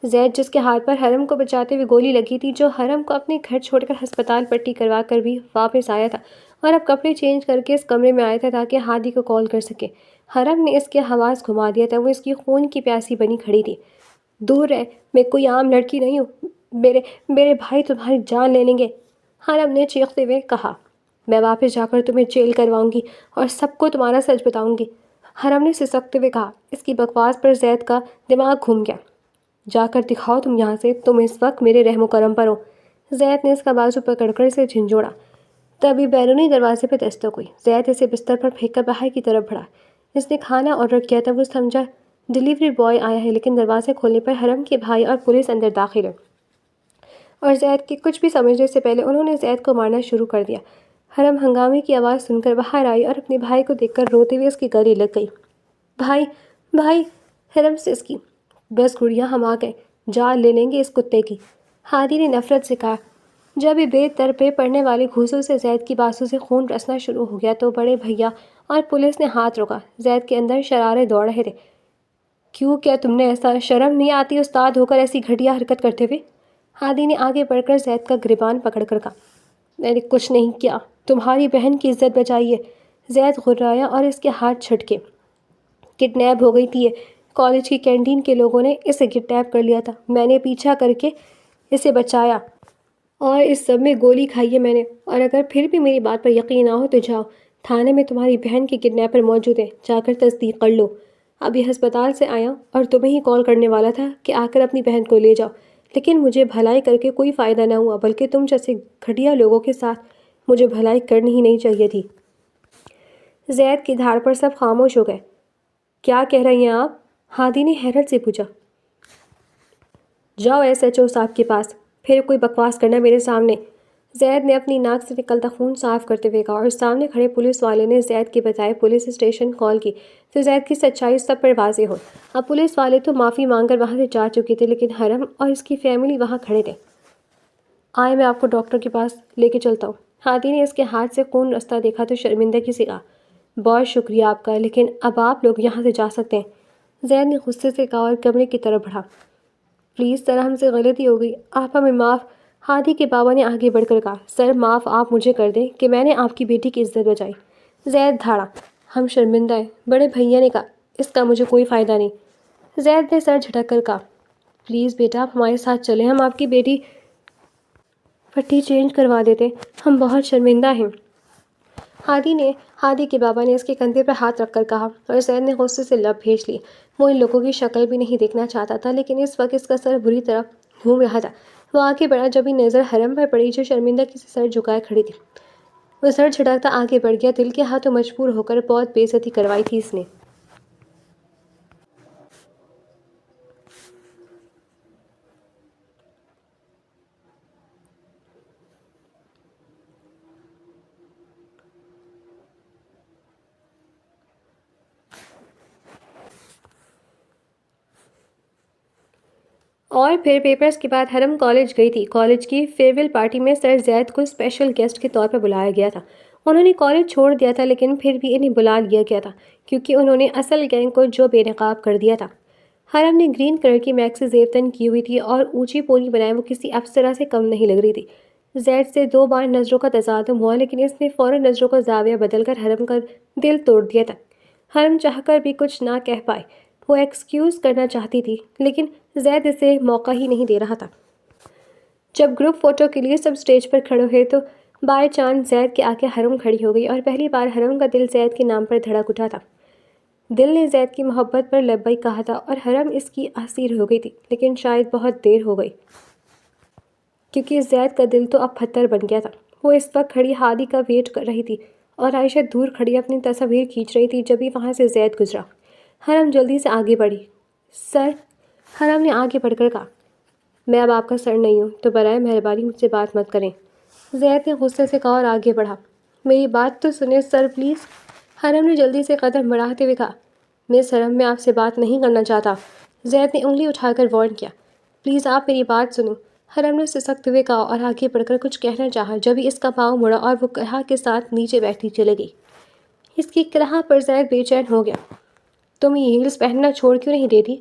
زید جس کے ہاتھ پر حرم کو بچاتے ہوئے گولی لگی تھی، جو حرم کو اپنے گھر چھوڑ کر ہسپتال پٹی کروا کر بھی واپس آیا تھا اور اب کپڑے چینج کر کے اس کمرے میں آیا تھا تاکہ ہادی کو کال کر سکے، حرم نے اس کے حواس گھما دیا تھا۔ وہ اس کی خون کی پیاسی بنی کھڑی تھی۔ دور رہ، میں کوئی عام لڑکی نہیں ہوں، میرے بھائی تمہاری جان لے لیں گے، حرم نے چیختے ہوئے کہا۔ میں واپس جا کر تمہیں جیل کرواؤں گی اور سب کو تمہارا سچ بتاؤں گی، حرم نے سسکتے ہوئے کہا۔ اس کی بکواس پر زید کا دماغ گھوم گیا۔ جا کر دکھاؤ تم یہاں سے، تم اس وقت میرے رحم و کرم پر ہو، زید نے اس کا بازو پکڑ کر اسے جھنجھوڑا۔ تبھی بیرونی دروازے پہ دستک ہوئی۔ زید اسے بستر پر پھینک کر باہر کی طرف بڑھا۔ اس نے کھانا آرڈر کیا تھا، وہ سمجھا ڈیلیوری بوائے آیا ہے، لیکن دروازے کھولنے پر حرم کے بھائی اور پولیس اندر داخل ہوئے اور زید کے کچھ بھی سمجھنے سے پہلے انہوں نے زید کو مارنا شروع کر دیا۔ حرم ہنگامے کی آواز سن کر باہر آئی اور اپنے بھائی کو دیکھ کر روتے ہوئے اس کے گلے لگ گئی۔ بھائی حرم سے اس کی، بس گڑیا ہم آ گئے، جان لے لیں گے اس کتے کی، ہادی نے نفرت سے کہا۔ جب بے در پہ پڑنے والے گھوسوں سے زید کی بازو سے خون رسنا شروع ہو گیا تو بڑے بھیا اور پولیس نے ہاتھ روکا۔ زید کے اندر شرارے دوڑ رہے تھے۔ کیوں کیا تم نے ایسا؟ شرم نہیں آتی استاد ہو کر ایسی گھٹیا حرکت کرتے ہوئے؟ ہادی نے آگے بڑھ کر زید کا گریبان پکڑ کر کہا۔ میں نے کچھ نہیں کیا، تمہاری بہن کی عزت بچائی ہے، زید غرایا اور اس کے ہاتھ چھٹکے۔ کڈنیپ ہو گئی تھی یہ، کالج کی کینٹین کے لوگوں نے اسے کڈنیپ کر لیا تھا، میں نے پیچھا کر کے اسے بچایا اور اس سب میں گولی کھائی ہے میں نے، اور اگر پھر بھی میری بات پر یقین نہ ہو تو جاؤ، تھانے میں تمہاری بہن کے کڈنیپر موجود ہیں، جا کر تصدیق کر لو۔ ابھی ہسپتال سے آیا اور تمہیں ہی کال کرنے والا تھا کہ آ کر اپنی بہن کو لے جاؤ، لیکن مجھے بھلائی کر کے کوئی فائدہ نہ ہوا، بلکہ تم جیسے گھٹیا لوگوں کے ساتھ مجھے بھلائی کرنی ہی نہیں چاہیے تھی۔ زید کی دھاڑ پر سب خاموش ہو گئے۔ کیا کہہ رہی ہیں آپ؟ ہادی نے حیرت سے پوچھا۔ جاؤ SHO صاحب کے پاس، پھر کوئی بکواس کرنا میرے سامنے، زید نے اپنی ناک سے نکلتا خون صاف کرتے ہوئے کہا، اور سامنے کھڑے پولیس والے نے زید کے بجائے پولیس اسٹیشن کال کی تو زید کی سچائی سب پر واضح ہو۔ اب پولیس والے تو معافی مانگ کر وہاں سے جا چکے تھے، لیکن حرم اور اس کی فیملی وہاں کھڑے تھے۔ آئے میں آپ کو ڈاکٹر کے پاس لے کے چلتا ہوں۔ ہادی نے اس کے ہاتھ سے خون رستا دیکھا تو شرمندگی سے کہا، بہت شکریہ آپ کا، لیکن اب آپ لوگ یہاں سے جا سکتے ہیں۔ زید نے غصے سے کہا اور کمرے کی طرف بڑھا، پلیز سر، ہم سے غلطی ہو گئی، آپ ہمیں معاف۔ ہادی کے بابا نے آگے بڑھ کر کہا، سر معاف آپ مجھے کر دیں کہ میں نے آپ کی بیٹی کی عزت بچائی۔ زید دھاڑا، ہم شرمندہ ہیں۔ بڑے بھیا نے کہا، اس کا مجھے کوئی فائدہ نہیں۔ زید نے سر جھٹک کر کہا، پلیز بیٹا آپ ہمارے ساتھ چلیں، ہم آپ کی بیٹی پٹی چینج کروا دیتے، ہم بہت شرمندہ ہیں۔ ہادی کے بابا نے اس کے کندھے پر ہاتھ رکھ کر کہا، اور زید نے غصے سے لب بھیج لیے۔ وہ ان لوگوں کی شکل بھی نہیں دیکھنا چاہتا تھا، لیکن اس وقت اس کا سر بری طرح گھوم رہا تھا۔ وہ آگے بڑھا، جب ہی نظر حرم پر پڑی جو شرمندگی سے سر جھکائے کھڑی تھی۔ وہ سر جھٹکتا آگے بڑھ گیا، دل کے ہاتھوں مجبور ہو کر بہت بے عزتی کروائی تھی اس نے۔ اور پھر پیپرز کے بعد حرم کالج گئی تھی۔ کالج کی فیئرویل پارٹی میں سر زید کو اسپیشل گیسٹ کے طور پر بلایا گیا تھا۔ انہوں نے کالج چھوڑ دیا تھا، لیکن پھر بھی انہیں بلا لیا گیا تھا کیونکہ انہوں نے اصل گینگ کو جو بے نقاب کر دیا تھا۔ حرم نے گرین کلر کی میکسی زیبتن کی ہوئی تھی اور اونچی پونی بنائے وہ کسی افسرہ سے کم نہیں لگ رہی تھی۔ زید سے 2 بار نظروں کا تصادم ہوا، لیکن اس نے فوراً نظروں کا زاویہ بدل کر حرم کا دل توڑ دیا تھا۔ حرم چاہ کر بھی کچھ نہ کہہ پائے۔ وہ ایکسکیوز کرنا چاہتی تھی، لیکن زید اسے موقع ہی نہیں دے رہا تھا۔ جب گروپ فوٹو کے لیے سب اسٹیج پر کھڑے ہوئے تو بائی چانس زید کے آگے حرم کھڑی ہو گئی، اور پہلی بار حرم کا دل زید کے نام پر دھڑک اٹھا تھا۔ دل نے زید کی محبت پر لبیک کہا تھا اور حرم اس کی اسیر ہو گئی تھی، لیکن شاید بہت دیر ہو گئی کیونکہ زید کا دل تو اب پتھر بن گیا تھا۔ وہ اس وقت کھڑی ہادی کا ویٹ کر رہی تھی اور عائشہ دور کھڑی اپنی تصاویر کھینچ رہی تھی، جبھی وہاں سے زید گزرا۔ حرم جلدی سے آگے بڑھی۔ سر، حرم نے آگے بڑھ کر کہا، میں اب آپ کا سر نہیں ہوں، تو برائے مہربانی مجھ سے بات مت کریں۔ زید نے غصے سے کہا اور آگے بڑھا، میری بات تو سنیں سر پلیز۔ حرم نے جلدی سے قدم بڑھاتے ہوئے کہا، مس حرم میں آپ سے بات نہیں کرنا چاہتا۔ زید نے انگلی اٹھا کر وارن کیا، پلیز آپ میری بات سنیں۔ حرم نے سسکتے ہوئے کہا اور آگے بڑھ کر کچھ کہنا چاہا، جبھی اس کا پاؤں مڑا اور وہ کرہا کے ساتھ نیچے بیٹھتی چلے گئی۔ اس کی کرہا پر زید بے چین ہو گیا۔ تم یہ ہیلز پہننا چھوڑ کیوں نہیں دیتی؟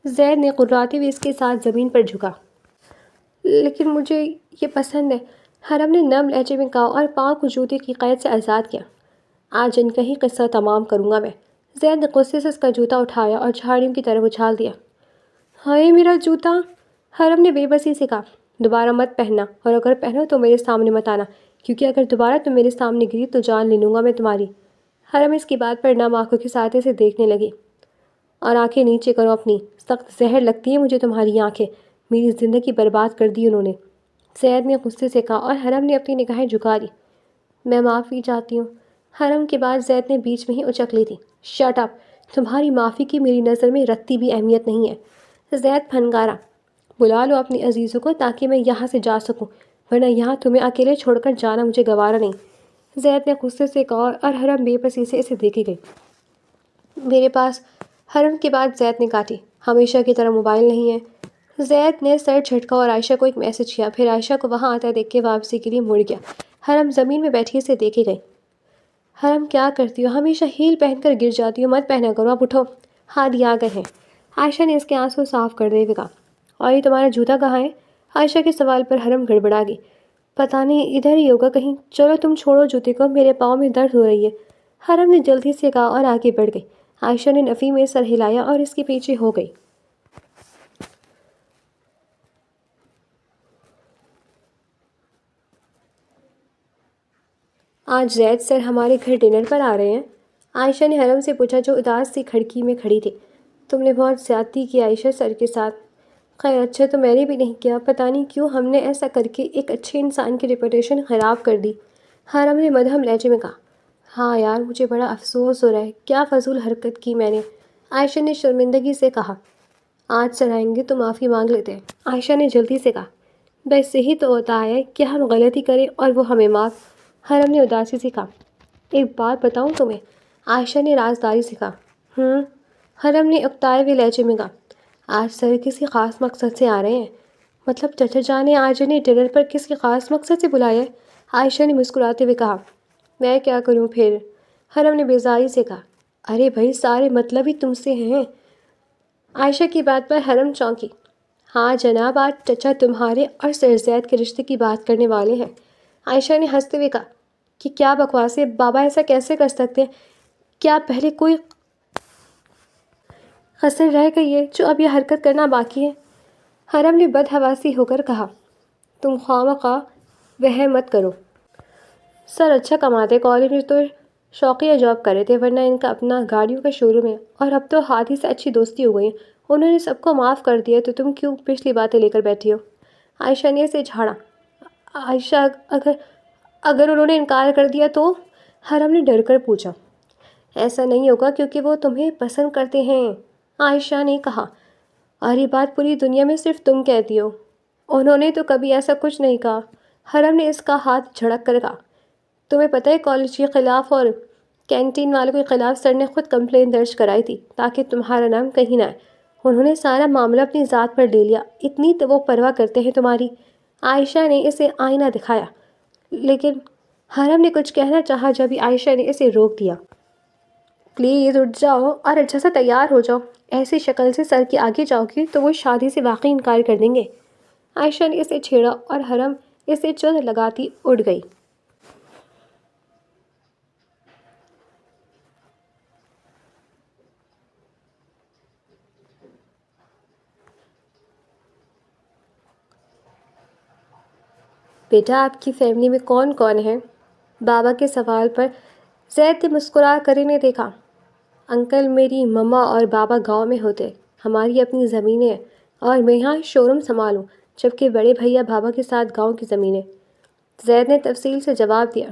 زید نے قراتے ہوئے اس کے ساتھ زمین پر جھکا۔ لیکن مجھے یہ پسند ہے، حرم نے نرم لہجے میں کہا اور پاؤں کو جوتے کی قید سے آزاد کیا۔ آج ان کا ہی قصہ تمام کروں گا میں۔ زید نے غصے سے اس کا جوتا اٹھایا اور جھاڑیوں کی طرف اچھال دیا۔ ہائے میرا جوتا! حرم نے بے بسی سے کہا، دوبارہ مت پہننا، اور اگر پہنو تو میرے سامنے مت آنا، کیونکہ اگر دوبارہ تم میرے سامنے گری تو جان لے لوں گا میں تمہاری۔ حرم اس کی بات پر نم آنکھوں کے ساتھ اسے دیکھنے لگی، اور آنکھیں نیچے کرو اپنی، سخت زہر لگتی ہے مجھے تمہاری آنکھیں، میری زندگی برباد کر دی انہوں نے۔ زید نے غصے سے کہا اور حرم نے اپنی نگاہیں جھکا لی۔ میں معافی چاہتی ہوں۔ حرم کے بعد زید نے بیچ میں ہی اچک لی تھی، شٹ اپ، تمہاری معافی کی میری نظر میں رتی بھی اہمیت نہیں ہے۔ زید پھنکارا، بلا لو اپنی عزیزوں کو تاکہ میں یہاں سے جا سکوں، ورنہ یہاں تمہیں اکیلے چھوڑ کر جانا مجھے گوارا نہیں۔ زید نے غصے سے کہا اور حرم بے بسی سے اسے دیکھی گئی۔ میرے پاس، حرم کے بعد زید نے کاٹی، ہمیشہ کی طرح موبائل نہیں ہے۔ زید نے سر جھٹکا اور عائشہ کو ایک میسج کیا، پھر عائشہ کو وہاں آتا دیکھ کے واپسی کے لیے مڑ گیا۔ حرم زمین میں بیٹھی اسے دیکھی گئی۔ حرم کیا کرتی ہو، ہمیشہ ہیل پہن کر گر جاتی ہو، مت پہنا کرو، اب اٹھو، ہادی آ گئے ہیں۔ عائشہ نے اس کے آنسو صاف کر دے ہوئے کہا، اور یہ تمہارا جوتا کہاں ہے؟ عائشہ کے سوال پر حرم گڑبڑا گئی، پتہ نہیں ادھر ہی ہوگا کہیں، چلو تم چھوڑو جوتے کو، میرے پاؤں میں درد ہو رہی ہے۔ حرم نے جلدی سے کہا اور آگے بڑھ گئی۔ عائشہ نے نفی میں سر ہلایا اور اس کے پیچھے ہو گئی۔ آج زید سر ہمارے گھر ڈنر پر آ رہے ہیں؟ عائشہ نے حرم سے پوچھا جو اداس سی کھڑکی میں کھڑی تھی۔ تم نے بہت زیادتی کی عائشہ سر کے ساتھ۔ خیر اچھا تو میں نے بھی نہیں کیا، پتہ نہیں کیوں ہم نے ایسا کر کے ایک اچھے انسان کی ریپوٹیشن خراب کر دی۔ حرم نے مدھم لہجے میں کہا، ہاں یار مجھے بڑا افسوس ہو رہا ہے، کیا فضول حرکت کی میں نے۔ عائشہ نے شرمندگی سے کہا، آج سر آئیں گے تو معافی مانگ لیتے ہیں۔ عائشہ نے جلدی سے کہا، بس یہی تو ہوتا ہے کہ ہم غلطی کریں اور وہ ہمیں معاف۔ حرم نے اداسی سے کہا۔ ایک بات بتاؤں تمہیں؟ عائشہ نے رازداری سے کہا۔ حرم نے اکتائے ہوئے لہجے میں کہا۔ آج سر کسی خاص مقصد سے آ رہے ہیں؟ مطلب چچا جان نے آج انہیں ڈنر پر کسی خاص مقصد سے بلایا ہے؟ عائشہ نے مسکراتے ہوئے کہا۔ میں کیا کروں پھر؟ حرم نے بیزاری سے کہا۔ ارے بھائی سارے مطلب ہی تم سے ہیں۔ عائشہ کی بات پر حرم چونکی۔ ہاں جناب، آج چچا تمہارے اور سر زید کے رشتے کی بات کرنے والے ہیں۔ عائشہ نے ہنستے ہوئے کہا کہ کیا بکواس ہے، بابا ایسا کیسے کر سکتے ہیں؟ کیا پہلے کوئی قصر رہ گئی ہے جو اب یہ حرکت کرنا باقی ہے؟ حرم نے بدحواسی ہو کر کہا۔ تم خواہ وہم مت کرو۔ سر اچھا کماتے، کالج میں تو شوقیہ جاب کر رہے تھے، ورنہ ان کا اپنا گاڑیوں کا شو روم ہے، اور اب تو ہادی سے اچھی دوستی ہو گئی ہے۔ انہوں نے سب کو معاف کر دیا تو تم کیوں پچھلی باتیں لے کر بیٹھی ہو؟ عائشہ نے اسے جھاڑا۔ عائشہ اگر انہوں نے انکار کر دیا تو؟ حرم نے ڈر کر پوچھا۔ ایسا نہیں ہوگا کیونکہ وہ تمہیں پسند کرتے ہیں، عائشہ نے کہا، اور یہ بات پوری دنیا میں صرف تم کہتی ہو۔ انہوں نے تو کبھی ایسا کچھ نہیں کہا۔ حرم نے اس کا ہاتھ جھڑک کر کہا۔ تمہیں پتہ ہے کالج کے خلاف اور کینٹین والوں کے خلاف سر نے خود کمپلین درج کرائی تھی تاکہ تمہارا نام کہیں نہ آئے۔ انہوں نے سارا معاملہ اپنی ذات پر لے لیا، اتنی تو وہ پرواہ کرتے ہیں تمہاری۔ عائشہ نے اسے آئینہ دکھایا، لیکن حرم نے کچھ کہنا چاہا جبھی عائشہ نے اسے روک دیا۔ پلیز اٹھ جاؤ اور اچھا سا تیار ہو جاؤ، ایسی شکل سے سر کے آگے جاؤ گی تو وہ شادی سے واقعی انکار کر دیں گے۔ عائشہ نے اسے چھیڑا اور حرم اسے چل لگاتی اٹھ گئی۔ بیٹا آپ کی فیملی میں کون کون ہے؟ بابا کے سوال پر زید نے مسکرا کر انہیں دیکھا۔ انکل، میری مما اور بابا گاؤں میں ہوتے، ہماری اپنی زمینیں ہیں اور میں یہاں شو روم سنبھالوں، جبکہ بڑے بھیا بابا کے ساتھ گاؤں کی زمینیں۔ زید نے تفصیل سے جواب دیا۔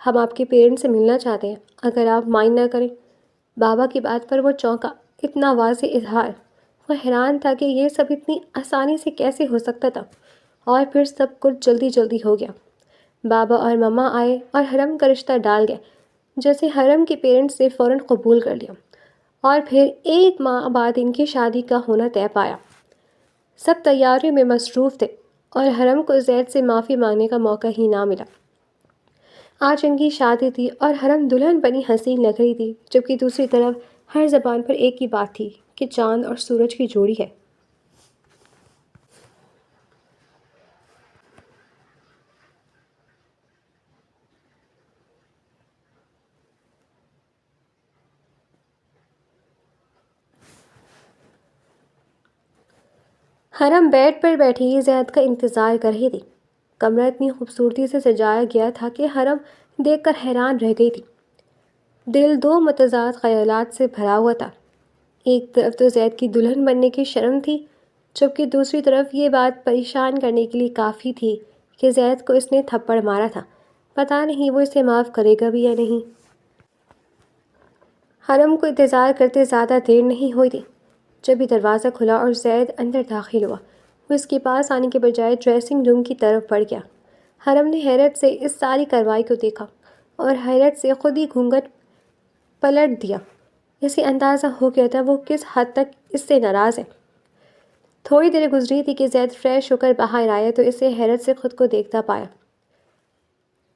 ہم آپ کے پیرنٹس سے ملنا چاہتے ہیں، اگر آپ مائنڈ نہ کریں۔ بابا کی بات پر وہ چونکا، اتنا واضح اظہار۔ وہ حیران تھا کہ یہ سب اتنی آسانی سے کیسے ہو سکتا تھا، اور پھر سب کچھ جلدی جلدی ہو گیا۔ بابا اور مما آئے اور حرم کا رشتہ ڈال گئے، جیسے حرم کے پیرنٹس نے فوراً قبول کر لیا، اور پھر 1 ماہ بعد ان کی شادی کا ہونا طے پایا۔ سب تیاریوں میں مصروف تھے اور حرم کو زید سے معافی مانگنے کا موقع ہی نہ ملا۔ آج ان کی شادی تھی اور حرم دلہن بنی حسین لگ رہی تھی، جبکہ دوسری طرف ہر زبان پر ایک ہی بات تھی کہ چاند اور سورج کی جوڑی ہے۔ حرم بیڈ پر بیٹھی زید کا انتظار کر رہی تھی۔ کمرہ اتنی خوبصورتی سے سجایا گیا تھا کہ حرم دیکھ کر حیران رہ گئی تھی۔ دل 2 متضاد خیالات سے بھرا ہوا تھا۔ ایک طرف تو زید کی دلہن بننے کی شرم تھی، جبکہ دوسری طرف یہ بات پریشان کرنے کے لیے کافی تھی کہ زید کو اس نے تھپڑ مارا تھا، پتہ نہیں وہ اسے معاف کرے گا بھی یا نہیں۔ حرم کو انتظار کرتے زیادہ دیر نہیں ہوئی تھی جب ہی دروازہ کھلا اور زید اندر داخل ہوا۔ وہ اس کے پاس آنے کے بجائے ڈریسنگ روم کی طرف بڑھ گیا۔ حرم نے حیرت سے اس ساری کارروائی کو دیکھا اور حیرت سے خود ہی گھونگھٹ پلٹ دیا۔ اسے اندازہ ہو گیا تھا وہ کس حد تک اس سے ناراض ہے۔ تھوڑی دیر گزری تھی کہ زید فریش ہو کر باہر آیا تو اسے حیرت سے خود کو دیکھتا پایا۔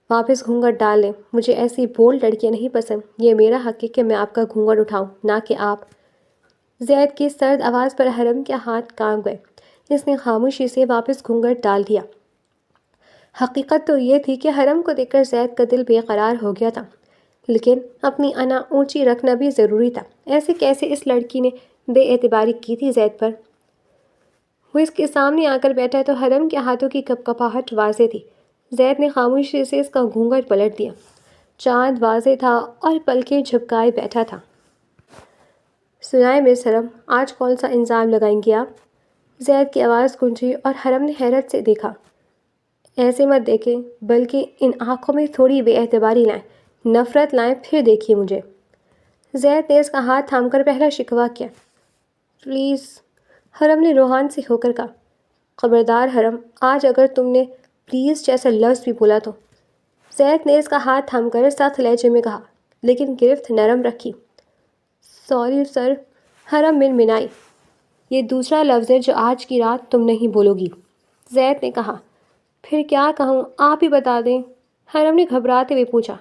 واپس گھونگھٹ ڈال لیں، مجھے ایسی بولڈ لڑکیاں نہیں پسند، یہ میرا حق ہے کہ میں آپ کا گھونگھٹ اٹھاؤں، نہ کہ آپ۔ زید کی سرد آواز پر حرم کے ہاتھ کانپ گئے۔ اس نے خاموشی سے واپس گھونگھٹ ڈال دیا۔ حقیقت تو یہ تھی کہ حرم کو دیکھ کر زید کا دل بے قرار ہو گیا تھا، لیکن اپنی انا اونچی رکھنا بھی ضروری تھا۔ ایسے کیسے اس لڑکی نے بے اعتباری کی تھی زید پر؟ وہ اس کے سامنے آ کر بیٹھا تو حرم کے ہاتھوں کی کپکپاہٹ واضح تھی۔ زید نے خاموشی سے اس کا گھونگھٹ پلٹ دیا۔ چاند واضح تھا اور پلکیں جھپکائے بیٹھا تھا۔ سنائیں مس حرم، آج کون سا الزام لگائیں گی آپ؟ زید کی آواز گونجی اور حرم نے حیرت سے دیکھا۔ ایسے مت دیکھیں، بلکہ ان آنکھوں میں تھوڑی بے اعتباری لائیں، نفرت لائیں، پھر دیکھیے مجھے۔ زید نے اس کا ہاتھ تھام کر پہلا شکوہ کیا۔ پلیز، حرم نے روحان سے ہو کر کہا۔ خبردار حرم، آج اگر تم نے پلیز جیسا لفظ بھی بولا تو۔ زید نے اس کا ہاتھ تھام کر سخت لہجے میں کہا، لیکن گرفت نرم رکھی۔ سوری سر، حرم منمنائی۔ یہ دوسرا لفظ ہے جو آج کی رات تم نہیں بولو گی، زید نے کہا۔ پھر کیا کہوں، آپ ہی بتا دیں، حرم نے گھبراتے ہوئے پوچھا۔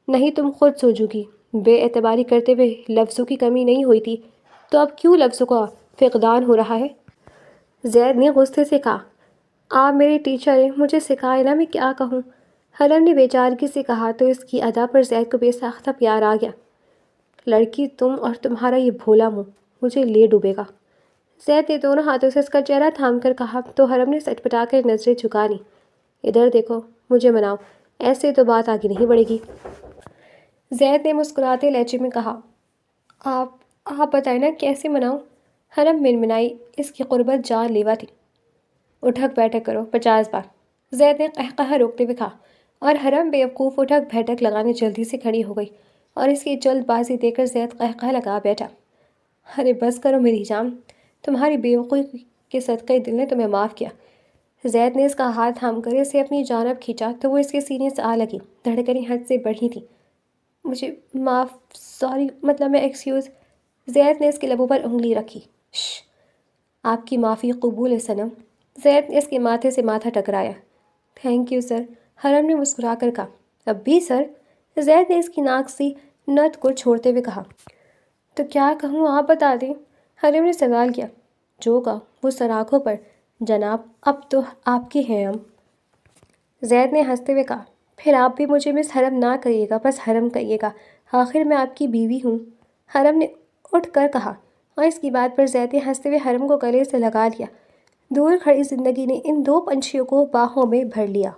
نہیں، تم خود سوچو گی۔ بے اعتباری کرتے ہوئے لفظوں کی کمی نہیں ہوئی تھی، تو اب کیوں لفظوں کا فقدان ہو رہا ہے؟ زید نے غصے سے کہا، آپ میری ٹیچر ہیں، مجھے سکھائے نا میں کیا کہوں۔ حرم نے بے چارگی سے کہا تو اس کی ادا پر زید کو بے ساختہ پیار آ گیا۔ لڑکی تم اور تمہارا یہ بھولا منہ مجھے لے ڈوبے گا۔ زید نے دونوں ہاتھوں سے اس کا چہرہ تھام کر کہا تو حرم نے سٹ پٹا کر نظریں جھکا لیں۔ ادھر دیکھو، مجھے مناؤ، ایسے تو بات آگے نہیں بڑھے گی۔ زید نے مسکراتے لہجے میں کہا، آپ بتائیں نا کیسے مناؤں؟ حرم منمنائی، اس کی قربت جان لیوا تھی۔ اٹھک بیٹھک کرو 50 بار، زید نے قہقہہ روکتے ہوئے کہا، اور حرم بیوقوف اٹھک بیٹھک لگانے جلدی سے کھڑی ہو گئی اور اس کی جلد بازی دیکھ کر زید قہقہہ لگا بیٹھا۔ ارے بس کرو میری جان، تمہاری بیوقوفی کے صدقے دل نے تمہیں معاف کیا۔ زید نے اس کا ہاتھ تھام کر اسے اپنی جانب کھینچا تو وہ اس کے سینے سے آ لگی، دھڑکنیں حد سے بڑھی تھیں۔ مجھے معاف، سوری، مطلب میں ایکسکیوز۔ زید نے اس کے لبوں پر انگلی رکھی۔ شش، آپ کی معافی قبول ہے صنم۔ زید نے اس کے ماتھے سے ماتھا ٹکرایا۔ تھینک یو سر، حرم نے مسکرا کر کہا۔ اب بھی سر؟ زید نے اس کی ناک سی نت کو چھوڑتے ہوئے کہا۔ تو کیا کہوں، آپ بتا دیں، حرم نے سوال کیا۔ جو کہا وہ سر آنکھوں پر۔ جناب، اب تو آپ کے ہیں ہم۔ زید نے ہنستے ہوئے کہا، پھر آپ بھی مجھے مس حرم نہ کہیے گا، بس حرم کہیے گا، آخر میں آپ کی بیوی ہوں۔ حرم نے اٹھ کر کہا، اور اس کی بات پر زید نے ہنستے ہوئے حرم کو گلے سے لگا لیا۔ دور کھڑی زندگی نے ان دو پنچھیوں کو باہوں میں بھر لیا۔